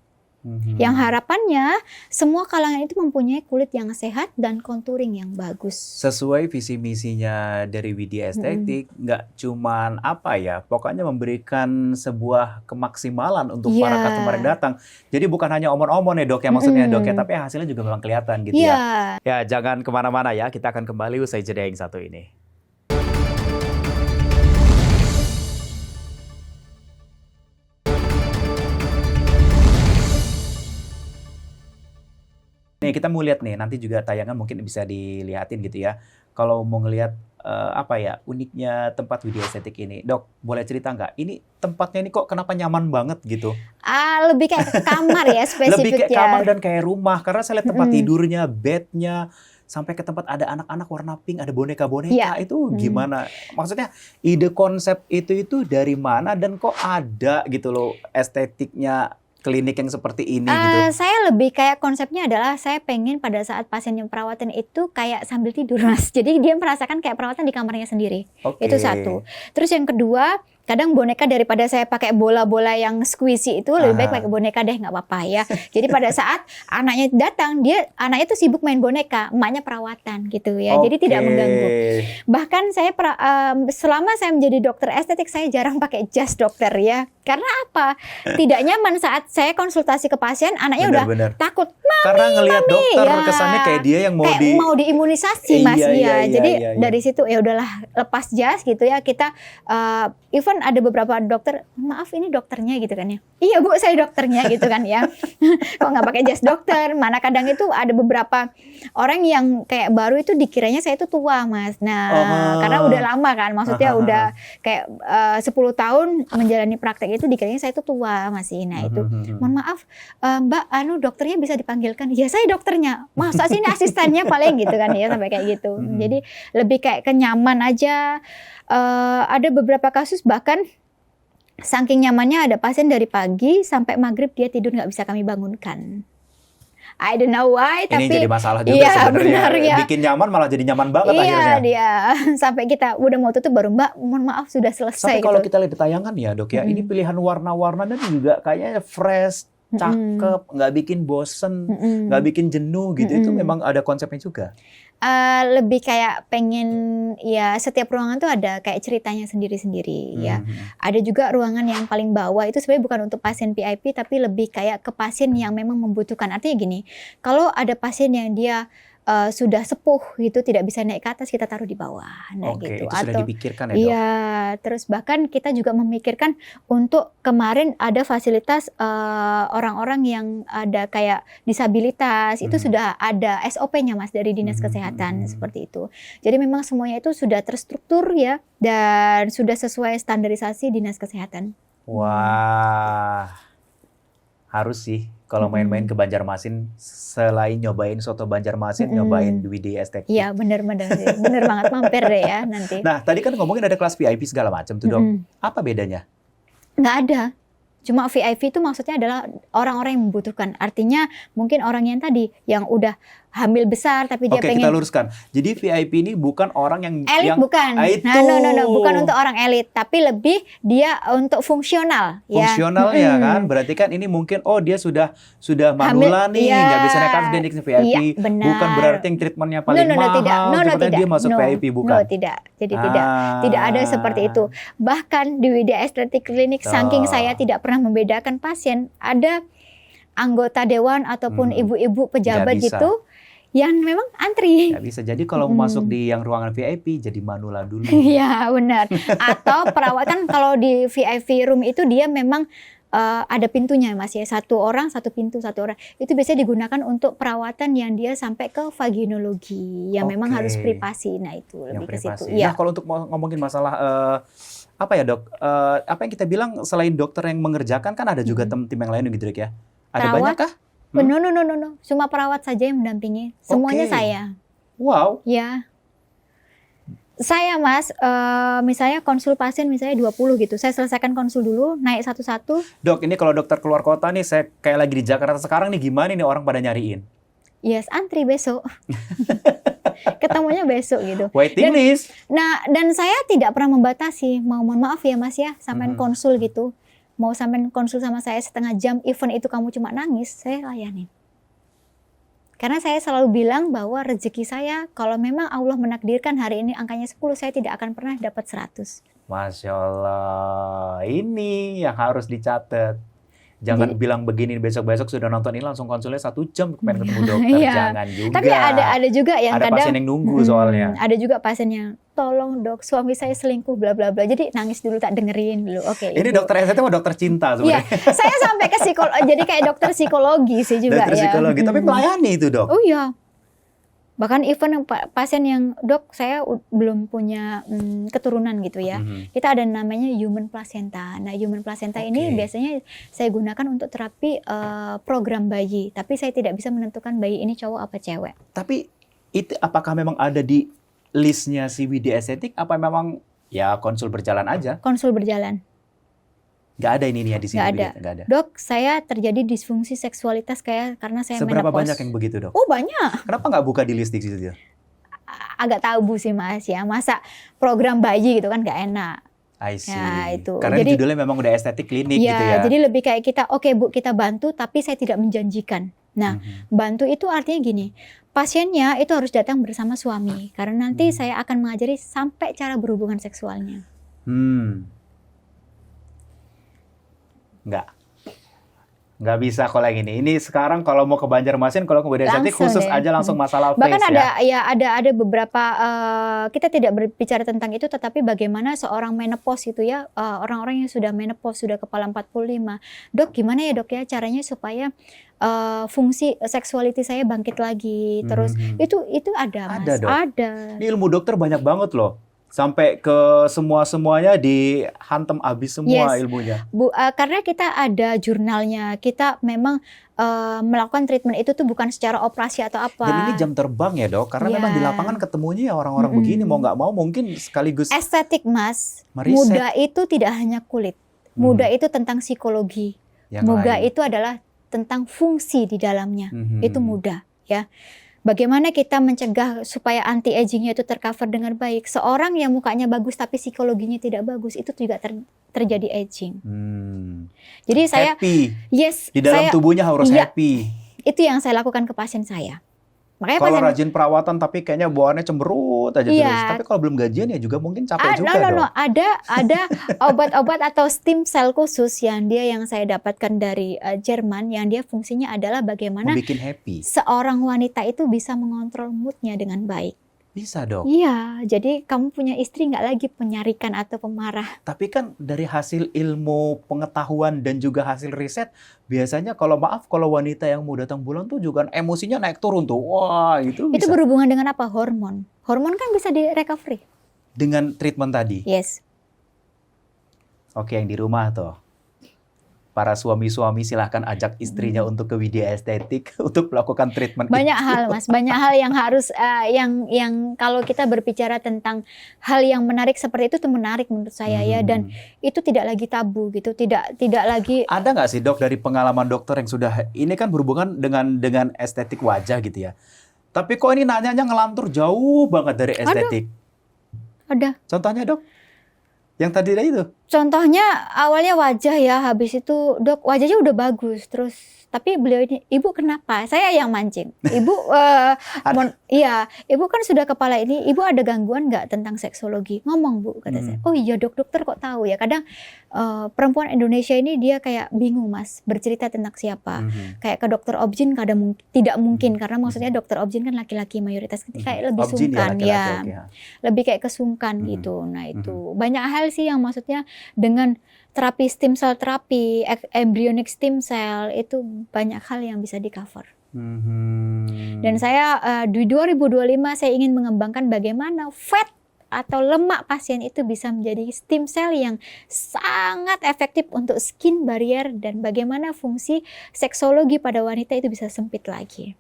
Yang harapannya semua kalangan itu mempunyai kulit yang sehat dan contouring yang bagus. Sesuai visi misinya dari Widya Estetik, nggak cuman apa ya, pokoknya memberikan sebuah kemaksimalan untuk para customer yang datang. Jadi bukan hanya omon-omon ya dok ya maksudnya dok ya, tapi hasilnya juga memang kelihatan gitu ya. Ya jangan kemana-mana ya, kita akan kembali usai jeda yang satu ini. Nih kita mau lihat nih, nanti juga tayangan mungkin bisa dilihatin gitu ya. Kalau mau ngelihat apa ya uniknya tempat Widya Estetik ini, dok boleh cerita nggak? Ini tempatnya ini kok kenapa nyaman banget gitu? Lebih kayak kamar ya spesifiknya. Lebih kayak kamar dan kayak rumah, karena saya lihat tempat tidurnya, bednya, sampai ke tempat ada anak-anak warna pink, ada boneka-boneka itu gimana? Maksudnya ide konsep itu dari mana dan kok ada gitu loh estetiknya? Klinik yang seperti ini gitu? Saya lebih kayak konsepnya adalah saya pengen pada saat pasien yang perawatan itu kayak sambil tidur Mas. Jadi dia merasakan kayak perawatan di kamarnya sendiri. Itu satu. Terus yang kedua, kadang boneka daripada saya pakai bola-bola yang squishy itu lebih baik pakai boneka deh, nggak apa-apa ya. Jadi pada saat anaknya datang, anaknya tuh sibuk main boneka, emaknya perawatan gitu ya. Jadi tidak mengganggu. Bahkan saya selama saya menjadi dokter estetik, saya jarang pakai jas dokter ya. Karena apa? Tidak nyaman saat saya konsultasi ke pasien, anaknya udah takut. Karena ngelihat dokter kesannya kayak dia yang mau diimunisasi mas ya. Jadi dari situ ya udahlah, lepas jas gitu ya. Kita even ada beberapa dokter, maaf ini dokternya gitu kan ya. Iya bu, saya dokternya gitu kan ya. Kok nggak pakai jas dokter? Mana kadang itu ada beberapa orang yang kayak baru itu dikiranya saya itu tua mas. Nah karena udah lama kan, maksudnya udah kayak 10 tahun menjalani praktek itu dikiranya saya itu tua masih. Nah itu, mohon maaf mbak, dokternya bisa dipanggilkan? Ya saya dokternya. Masa sih ini asistennya paling gitu kan ya, sampai kayak gitu. Jadi lebih kayak kenyaman aja. Ada beberapa kasus bahkan saking nyamannya ada pasien dari pagi sampai maghrib dia tidur nggak bisa kami bangunkan. I don't know why, tapi ini jadi masalah juga sebenarnya. Bikin nyaman malah jadi nyaman banget akhirnya. Iya dia. Sampai kita udah mau tutup baru mbak, mohon maaf sudah selesai. Tapi kalau kita lihat di tayangan ya dok ya, ini pilihan warna-warnanya juga kayaknya fresh, cakep, nggak bikin bosen, nggak bikin jenuh gitu. Itu memang ada konsepnya juga. Lebih kayak pengen ya, setiap ruangan tuh ada kayak ceritanya sendiri-sendiri ya. Ada juga ruangan yang paling bawah itu sebenarnya bukan untuk pasien VIP, tapi lebih kayak ke pasien yang memang membutuhkan. Artinya gini, kalau ada pasien yang dia sudah sepuh gitu, tidak bisa naik ke atas, kita taruh di bawah. Nah gitu. Itu sudah dipikirkan ya dok? Iya, terus bahkan kita juga memikirkan untuk kemarin ada fasilitas orang-orang yang ada kayak disabilitas, itu sudah ada SOP-nya mas dari Dinas Kesehatan seperti itu. Jadi memang semuanya itu sudah terstruktur ya, dan sudah sesuai standarisasi Dinas Kesehatan. Wah, harus sih. Kalau main-main ke Banjarmasin, selain nyobain soto Banjarmasin, nyobain WD Estetik. Iya, bener banget, mampir deh ya nanti. Nah, tadi kan ngomongin ada kelas VIP segala macam tuh dok. Apa bedanya? Nggak ada. Cuma VIP itu maksudnya adalah orang-orang yang membutuhkan. Artinya mungkin orang yang tadi, yang udah hamil besar tapi dia pengen. Oke, kita luruskan. Jadi VIP ini bukan orang yang elit, bukan. No, bukan untuk orang elit, tapi lebih dia untuk fungsional. Fungsional ya kan? Berarti kan ini mungkin dia sudah manula nih, nggak bisa naik kelas, dia naik VIP. Iya, bukan berarti yang treatmentnya paling mahal. Tidak. Dia masuk VIP, bukan? Tidak. Jadi tidak ada seperti itu. Bahkan di Widya Estetik Klinik, saking saya tidak pernah membedakan pasien, ada anggota dewan ataupun ibu-ibu pejabat gitu yang memang antri. Nggak bisa. Jadi kalau mau masuk di yang ruangan VIP, jadi manula dulu. Iya, benar. Atau perawatan kalau di VIP room itu dia memang ada pintunya mas ya. Satu orang, satu pintu, satu orang. Itu biasanya digunakan untuk perawatan yang dia sampai ke vaginologi. Yang memang harus privasi. Nah itu lebih ke situ. Nah kalau untuk ngomongin masalah apa ya dok? Apa yang kita bilang selain dokter yang mengerjakan, kan ada juga tim yang lain gitu ya? Ada banyak kah? No. Cuma perawat saja yang mendampingi. Semuanya saya. Wow. Ya. Saya mas, misalnya konsul pasien misalnya 20 gitu. Saya selesaikan konsul dulu, naik satu-satu. Dok, ini kalau dokter keluar kota nih, saya kayak lagi di Jakarta sekarang nih, gimana nih orang pada nyariin? Yes, antri besok. Ketemunya besok gitu. Waiting list. Nah, dan saya tidak pernah membatasi. Mohon maaf ya mas ya, sampai konsul gitu. Mau sampai konsul sama saya setengah jam, event itu kamu cuma nangis, saya layanin. Karena saya selalu bilang bahwa rezeki saya, kalau memang Allah menakdirkan hari ini angkanya 10, saya tidak akan pernah dapat 100. Masya Allah, ini yang harus dicatat. Jangan bilang begini, besok-besok sudah nonton ini langsung konsulnya 1 jam pengen ketemu dokter. Jangan juga. Tapi ada juga yang ada kadang pasien yang nunggu soalnya. Ada juga pasien yang tolong dok, suami saya selingkuh bla bla bla. Jadi nangis dulu, tak dengerin dulu. Oke. Ini dokter estetik atau dokter cinta sebenarnya? Iya, saya sampai ke psikologi. Jadi kayak dokter psikologi sih juga dokter psikologi, tapi melayani itu dok. Oh iya. Bahkan even pasien yang dok saya belum punya keturunan gitu ya. Kita ada namanya human placenta. Nah human placenta ini biasanya saya gunakan untuk terapi program bayi. Tapi saya tidak bisa menentukan bayi ini cowok apa cewek. Tapi itu apakah memang ada di listnya si Widya Estetik? Apa memang ya konsul berjalan aja? Konsul berjalan. Nggak ada ini nih ya di sini? Nggak ada. Dok, saya terjadi disfungsi seksualitas karena saya Seberapa menopause. banyak yang begitu dok? Oh banyak. Kenapa nggak buka di list di situ? Agak tabu sih mas ya. Masa program bayi gitu kan nggak enak. I see. Nah, itu. Karena Jadi, judulnya memang udah estetik klinik ya, gitu ya. jadi lebih kayak kita, oke Bu, kita bantu, tapi saya tidak menjanjikan. Nah, bantu itu artinya gini, pasiennya itu harus datang bersama suami, karena nanti saya akan mengajari sampai cara berhubungan seksualnya. Nggak bisa kalau yang ini. Ini sekarang kalau mau ke Banjarmasin, kalau ke Budi Estetik khusus aja langsung masalah face Bahkan ya. ada beberapa, kita tidak berbicara tentang itu, tetapi bagaimana seorang menopause itu ya, orang-orang yang sudah menopause, sudah kepala 45. Dok, gimana ya dok ya caranya supaya fungsi seksualiti saya bangkit lagi. Terus itu ada Mas. Ada, Dok. Ada. Ini ilmu dokter banyak banget loh. Sampai ke semuanya dihantam habis semua ilmunya. Karena kita ada jurnalnya, kita memang melakukan treatment itu tuh bukan secara operasi atau apa. Dan ini jam terbang ya dok, karena memang di lapangan ketemunya ya orang-orang begini, mau nggak mau mungkin sekaligus estetik Mas. meriset. Muda itu tidak hanya kulit, muda itu tentang psikologi, muda itu adalah tentang fungsi di dalamnya, itu muda ya. Bagaimana kita mencegah supaya anti-agingnya itu tercover dengan baik. Seorang yang mukanya bagus tapi psikologinya tidak bagus, itu juga terjadi aging. Jadi saya happy. Yes, di dalam tubuhnya harus happy. Itu yang saya lakukan ke pasien saya. Makanya kalau rajin perawatan tapi kayaknya bawaannya cemberut aja terus. Tapi kalau belum gajian ya juga mungkin capek juga dong. Ada obat-obat atau stem cell khusus yang saya dapatkan dari Jerman, yang dia fungsinya adalah bagaimana bikin happy. Seorang wanita itu bisa mengontrol moodnya dengan baik. Bisa dok. Iya, jadi kamu punya istri nggak lagi penyarikan atau pemarah. Tapi kan dari hasil ilmu pengetahuan dan juga hasil riset, biasanya kalau wanita yang mau datang bulan tuh juga emosinya naik turun tuh. Wah itu bisa. Itu berhubungan dengan apa? Hormon. Hormon kan bisa di recovery. Dengan treatment tadi? Yes. Oke, yang di rumah tuh. Para suami-suami silahkan ajak istrinya untuk ke Widya Estetik untuk melakukan treatment. Banyak hal Mas, banyak hal yang harus yang kalau kita berbicara tentang hal yang menarik seperti itu tuh menarik menurut saya ya, dan itu tidak lagi tabu gitu, tidak lagi. Ada nggak sih dok dari pengalaman dokter yang sudah ini kan berhubungan dengan estetik wajah gitu ya? Tapi kok ini nanyanya ngelantur jauh banget dari estetik. Ada. Contohnya dok? Yang tadi itu? Contohnya awalnya wajah ya, habis itu dok wajahnya udah bagus, terus tapi beliau ini, ibu kenapa? Saya yang mancing. Ibu, iya, ibu kan sudah kepala ini, ibu ada gangguan nggak tentang seksologi? Ngomong bu, kata saya. Oh iya dokter kok tahu ya? Kadang perempuan Indonesia ini dia kayak bingung Mas, bercerita tentang siapa. Kayak ke dokter obgyn kadang tidak mungkin, karena maksudnya dokter obgyn kan laki-laki mayoritas, kayak lebih sungkan ya, lebih kayak kesungkan gitu. Nah itu banyak hal sih yang maksudnya dengan terapi stem cell terapi, embryonic stem cell, itu banyak hal yang bisa di cover. Dan saya di 2025 saya ingin mengembangkan bagaimana fat atau lemak pasien itu bisa menjadi stem cell yang sangat efektif untuk skin barrier, dan bagaimana fungsi seksologi pada wanita itu bisa sempit lagi.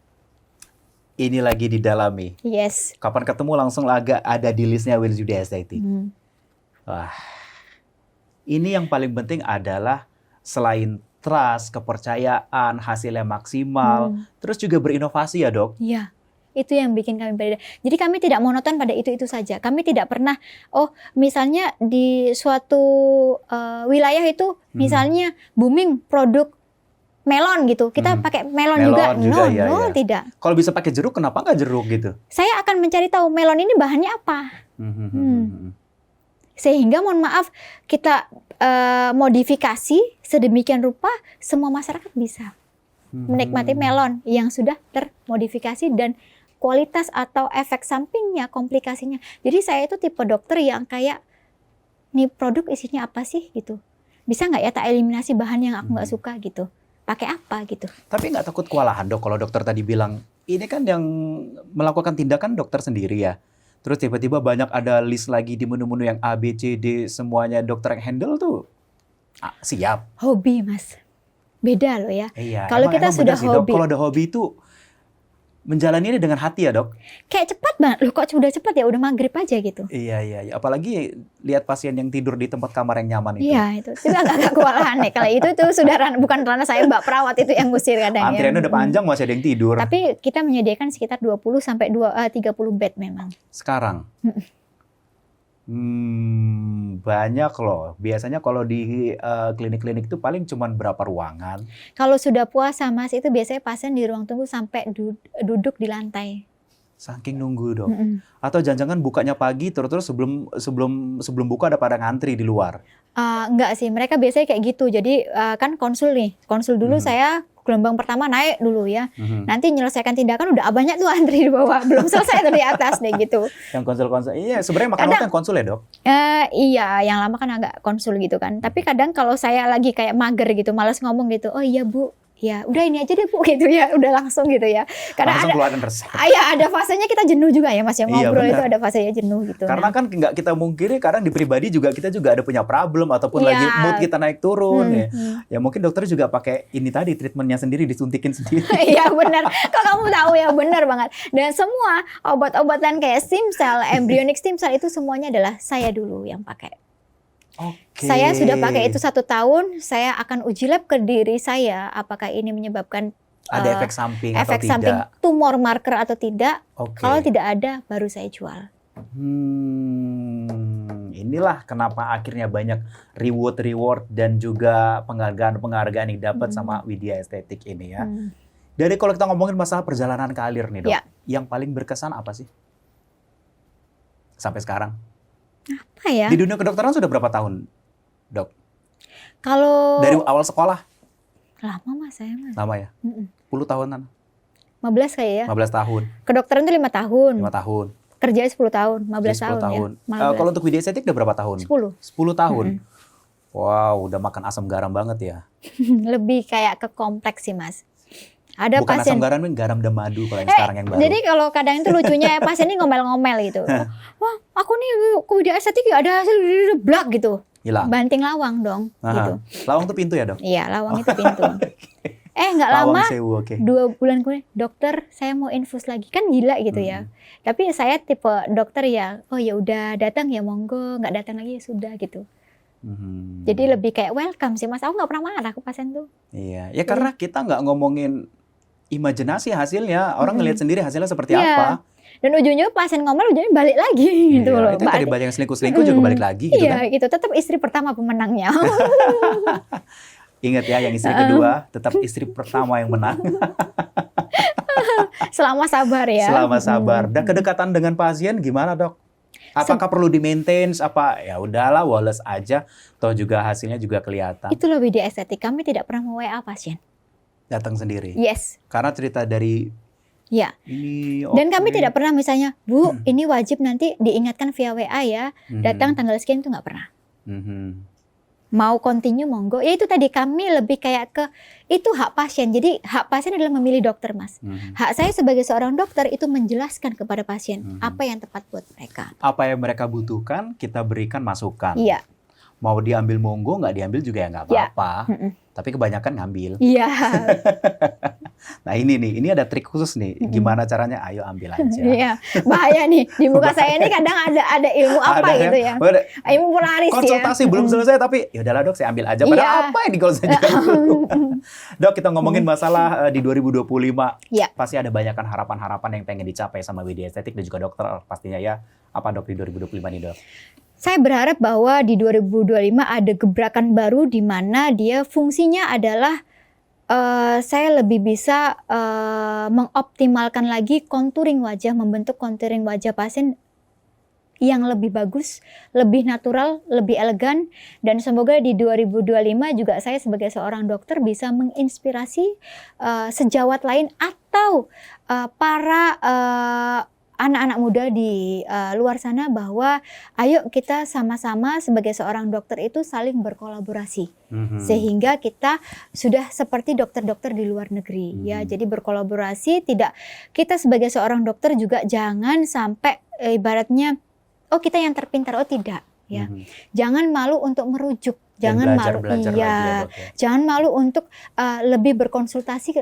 Ini lagi didalami. Yes. Kapan ketemu langsung ada di listnya Widya Estetik. Wah. Ini yang paling penting adalah selain trust, kepercayaan, hasilnya maksimal, terus juga berinovasi ya dok? Iya, itu yang bikin kami berbeda. Jadi kami tidak monoton pada itu-itu saja. Kami tidak pernah, misalnya di suatu wilayah itu, misalnya booming produk melon gitu, kita pakai melon juga. Tidak. Kalau bisa pakai jeruk, kenapa nggak jeruk gitu? Saya akan mencari tahu melon ini bahannya apa. Sehingga mohon maaf kita modifikasi sedemikian rupa semua masyarakat bisa menikmati melon yang sudah termodifikasi dan kualitas atau efek sampingnya, komplikasinya. Jadi saya itu tipe dokter yang kayak nih produk isinya apa sih gitu. Bisa nggak ya tak eliminasi bahan yang aku nggak suka gitu. Pakai apa gitu. Tapi nggak takut kewalahan dok kalau dokter tadi bilang ini kan yang melakukan tindakan dokter sendiri ya. Terus tiba-tiba banyak ada list lagi di menu-menu yang A, B, C, D, semuanya dokter yang handle tuh siap. Hobi Mas, beda loh ya. Iya, kalau kita sudah hobi. Kalau ada hobi itu menjalani ini dengan hati ya dok? Kayak cepat banget, loh kok sudah cepat ya, udah maghrib aja gitu. Iya. Apalagi lihat pasien yang tidur di tempat kamar yang nyaman itu. Iya itu agak kewalahan nih. Kalau itu tuh sudah bukan ranah saya, mbak perawat itu yang ngusir kadang. Antriannya udah panjang, masih ada yang tidur. Tapi kita menyediakan sekitar 20 sampai 30 bed memang. Sekarang? Banyak loh. Biasanya kalau di klinik-klinik itu paling cuman berapa ruangan. Kalau sudah puasa Mas, itu biasanya pasien di ruang tunggu sampai duduk di lantai. Saking nunggu dong. Atau jangan-jangan bukanya pagi terus sebelum buka ada pada ngantri di luar. Enggak sih, mereka biasanya kayak gitu. Jadi kan konsul dulu saya gelombang pertama naik dulu ya. Nanti nyelesaikan tindakan udah banyak tuh antri di bawah, belum selesai tuh di atas deh gitu. Yang konsul-konsul, iya sebenarnya makan waktu yang konsul ya dok? Iya, yang lama kan agak konsul gitu kan. Tapi kadang kalau saya lagi kayak mager gitu, malas ngomong gitu, oh iya Bu, ya udah ini aja deh Bu gitu ya, udah langsung gitu ya. Karena langsung keluarin resep. Iya, ada fasenya kita jenuh juga ya Mas, yang ngobrol itu ada fasenya jenuh gitu. Karena kan nggak kita mungkiri, kadang di pribadi kita juga ada punya problem ataupun lagi mood kita naik turun ya. Ya mungkin dokter juga pakai ini tadi treatmentnya sendiri, disuntikin sendiri. Iya benar. Kalau kamu tahu ya benar banget. Dan semua obat-obatan kayak stem cell, embryonic stem cell itu semuanya adalah saya dulu yang pakai. Saya sudah pakai itu 1 tahun, saya akan uji lab ke diri saya apakah ini menyebabkan ada efek samping atau efek samping tidak, tumor marker atau tidak. Kalau tidak ada baru saya jual. Inilah kenapa akhirnya banyak reward dan juga penghargaan yang didapat sama Widya Estetik ini ya. Dari kalau kita ngomongin masalah perjalanan karir nih dok, yang paling berkesan apa sih sampai sekarang? Apa ya? Di dunia kedokteran sudah berapa tahun, dok? Kalau dari awal sekolah? Lama Mas saya Mas. Lama ya? 10 tahunan? 15 kayak ya? 15 tahun. Kedokteran itu 5 tahun. 5 tahun. Kerja 10 tahun, 15 tahun. Ya. Kalau untuk Widya Estetik udah berapa tahun? 10 tahun? Wow, udah makan asam garam banget ya? Lebih kayak ke kompleks sih Mas. Ada bukan pasien, asam garam, garam dan madu kalau yang sekarang yang baru. Jadi kalau kadang itu lucunya pasien ini ngomel-ngomel gitu. Wah, aku nih ke Widya Estetik ada hasil blak gitu. Hilang. Banting lawang dong. Gitu. Lawang tuh pintu ya dok? Iya, lawang itu pintu. Nggak lama, sewu, 2 bulan kemudian, dokter saya mau infus lagi. Kan gila gitu ya. Tapi saya tipe dokter ya, oh ya udah datang ya monggo, nggak datang lagi ya sudah gitu. Jadi lebih kayak welcome sih Mas. Aku nggak pernah marah ke pasien tuh. Iya, ya karena kita nggak ngomongin imajinasi hasilnya, orang ngelihat sendiri hasilnya seperti apa. Dan ujungnya pasien ngomel, ujungnya balik lagi gitu loh. Itu tadi banyak yang selingkuh juga balik lagi gitu kan. Iya gitu, tetap istri pertama pemenangnya. Ingat ya, yang istri kedua tetap istri pertama yang menang. Selama sabar ya. Selama sabar. Dan kedekatan dengan pasien gimana dok? Apakah perlu di-maintain? Apa ya udahlah, wales aja. Toh juga hasilnya juga kelihatan. Itulah Widya Estetik, kami tidak pernah WA pasien. Datang sendiri? Yes. Karena cerita dari ini, dan kami tidak pernah misalnya, Bu, ini wajib nanti diingatkan via WA ya, datang tanggal sekian, itu nggak pernah. Mau continue monggo, ya itu tadi kami lebih kayak ke, itu hak pasien. Jadi hak pasien adalah memilih dokter Mas. Hak saya sebagai seorang dokter itu menjelaskan kepada pasien apa yang tepat buat mereka. Apa yang mereka butuhkan, kita berikan masukan. Iya. Mau diambil monggo, nggak diambil juga ya nggak apa-apa. Tapi kebanyakan ngambil. Iya. Nah ini ada trik khusus nih. Gimana caranya? Ayo ambil aja. Iya. Bahaya nih. Di muka saya ini kadang ada ilmu apa gitu ya. Ilmu polaris konsultasi belum selesai tapi ya udahlah dok, saya ambil aja. Padahal apa yang dikonsultasikan dulu. Dok, kita ngomongin masalah di 2025. Pasti ada banyakan harapan-harapan yang pengen dicapai sama Widya Estetik dan juga dokter pastinya ya. Apa dok di 2025 nih dok? Saya berharap bahwa di 2025 ada gebrakan baru di mana dia fungsinya adalah saya lebih bisa mengoptimalkan lagi contouring wajah, membentuk contouring wajah pasien yang lebih bagus, lebih natural, lebih elegan, dan semoga di 2025 juga saya sebagai seorang dokter bisa menginspirasi sejawat lain atau para anak-anak muda di luar sana bahwa ayo kita sama-sama sebagai seorang dokter itu saling berkolaborasi sehingga kita sudah seperti dokter-dokter di luar negeri ya. Jadi berkolaborasi, tidak kita sebagai seorang dokter juga jangan sampai ibaratnya oh kita yang terpintar, oh tidak ya. Jangan malu untuk merujuk. Jangan malu, jangan malu untuk lebih berkonsultasi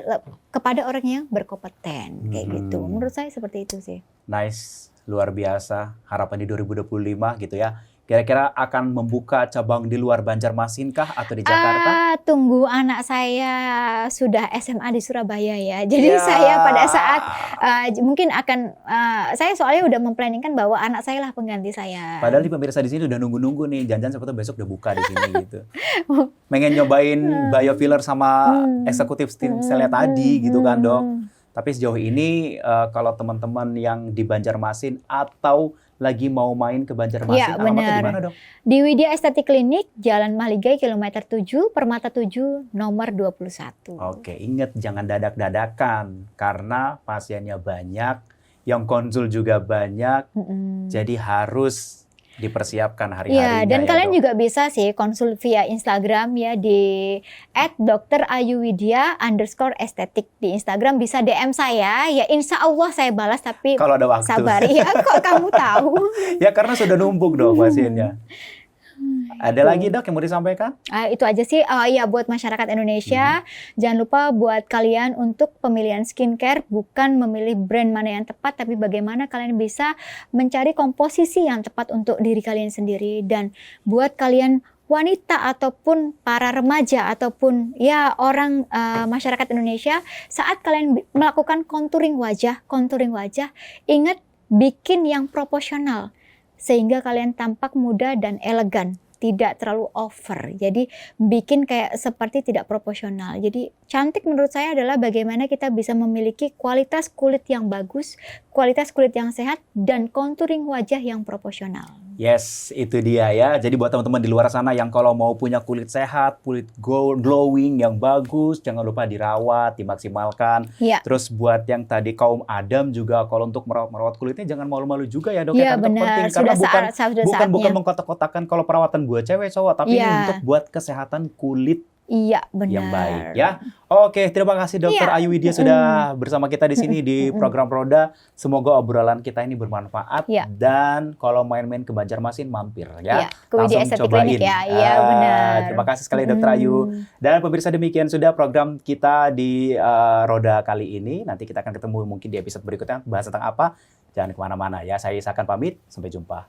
kepada orang yang berkompeten kayak gitu. Menurut saya seperti itu sih. Nice, luar biasa. Harapan di 2025 gitu ya. kira-kira akan membuka cabang di luar Banjarmasin kah atau di Jakarta? Tunggu anak saya sudah SMA di Surabaya ya. Jadi Ya. saya pada saat mungkin akan saya soalnya udah memplanningkan bahwa anak saya lah pengganti saya. Padahal di pemirsa di sini udah nunggu-nunggu nih, jangan siapa tahu besok udah buka di sini gitu. Pengen nyobain biofiller sama eksekutif stem cell tadi gitu kan, Dok. Tapi sejauh ini kalau teman-teman yang di Banjarmasin atau lagi mau main ke Banjarmasin, Ya, alamatnya di benar. mana, Dok? Di Widya Estetik Klinik, Jalan Mahligai, kilometer 7, Permata 7, nomor 21. Oke, ingat jangan dadak-dadakan karena pasiennya banyak, yang konsul juga banyak, jadi harus dipersiapkan hari-harinya Ya, dan ya, kalian Dok. juga bisa sih konsul via Instagram ya di @drayuwidya_estetik di Instagram, bisa DM saya ya, insya Allah saya balas, tapi Kalau ada waktu. sabar ya. Kok kamu tahu? Ya karena sudah numpuk, Dok, pasiennya. Ada lagi, Dok, yang mau disampaikan? Itu aja sih. Ya, buat masyarakat Indonesia, jangan lupa buat kalian untuk pemilihan skincare bukan memilih brand mana yang tepat, tapi bagaimana kalian bisa mencari komposisi yang tepat untuk diri kalian sendiri. Dan buat kalian wanita ataupun para remaja ataupun ya orang masyarakat Indonesia, saat kalian melakukan contouring wajah, ingat bikin yang proporsional sehingga kalian tampak muda dan elegan, tidak terlalu over. Jadi bikin kayak seperti tidak proporsional. Jadi cantik menurut saya adalah bagaimana kita bisa memiliki kualitas kulit yang bagus, kualitas kulit yang sehat, dan contouring wajah yang proporsional. Yes, itu dia ya. Jadi buat teman-teman di luar sana yang kalau mau punya kulit sehat, kulit glowing yang bagus, jangan lupa dirawat, dimaksimalkan. Ya. Terus buat yang tadi kaum Adam juga kalau untuk merawat kulitnya jangan malu-malu juga ya, Dok. Ya, Kan benar. penting karena bukan mengkotak-kotakan kalau perawatan buat cewek cowok, tapi ini untuk buat kesehatan kulit Iya, benar. yang baik ya. Oke, terima kasih Dokter Ayu Widya sudah bersama kita di sini di program Roda. Semoga obrolan kita ini bermanfaat dan kalau main-main ke Banjarmasin mampir ya. Ke Widya Estetik Klinik ya. Iya, benar. Terima kasih sekali Dokter Ayu. Dan pemirsa, demikian sudah program kita di Roda kali ini. Nanti kita akan ketemu mungkin di episode berikutnya bahas tentang apa. Jangan kemana-mana ya. Saya Isakan pamit. Sampai jumpa.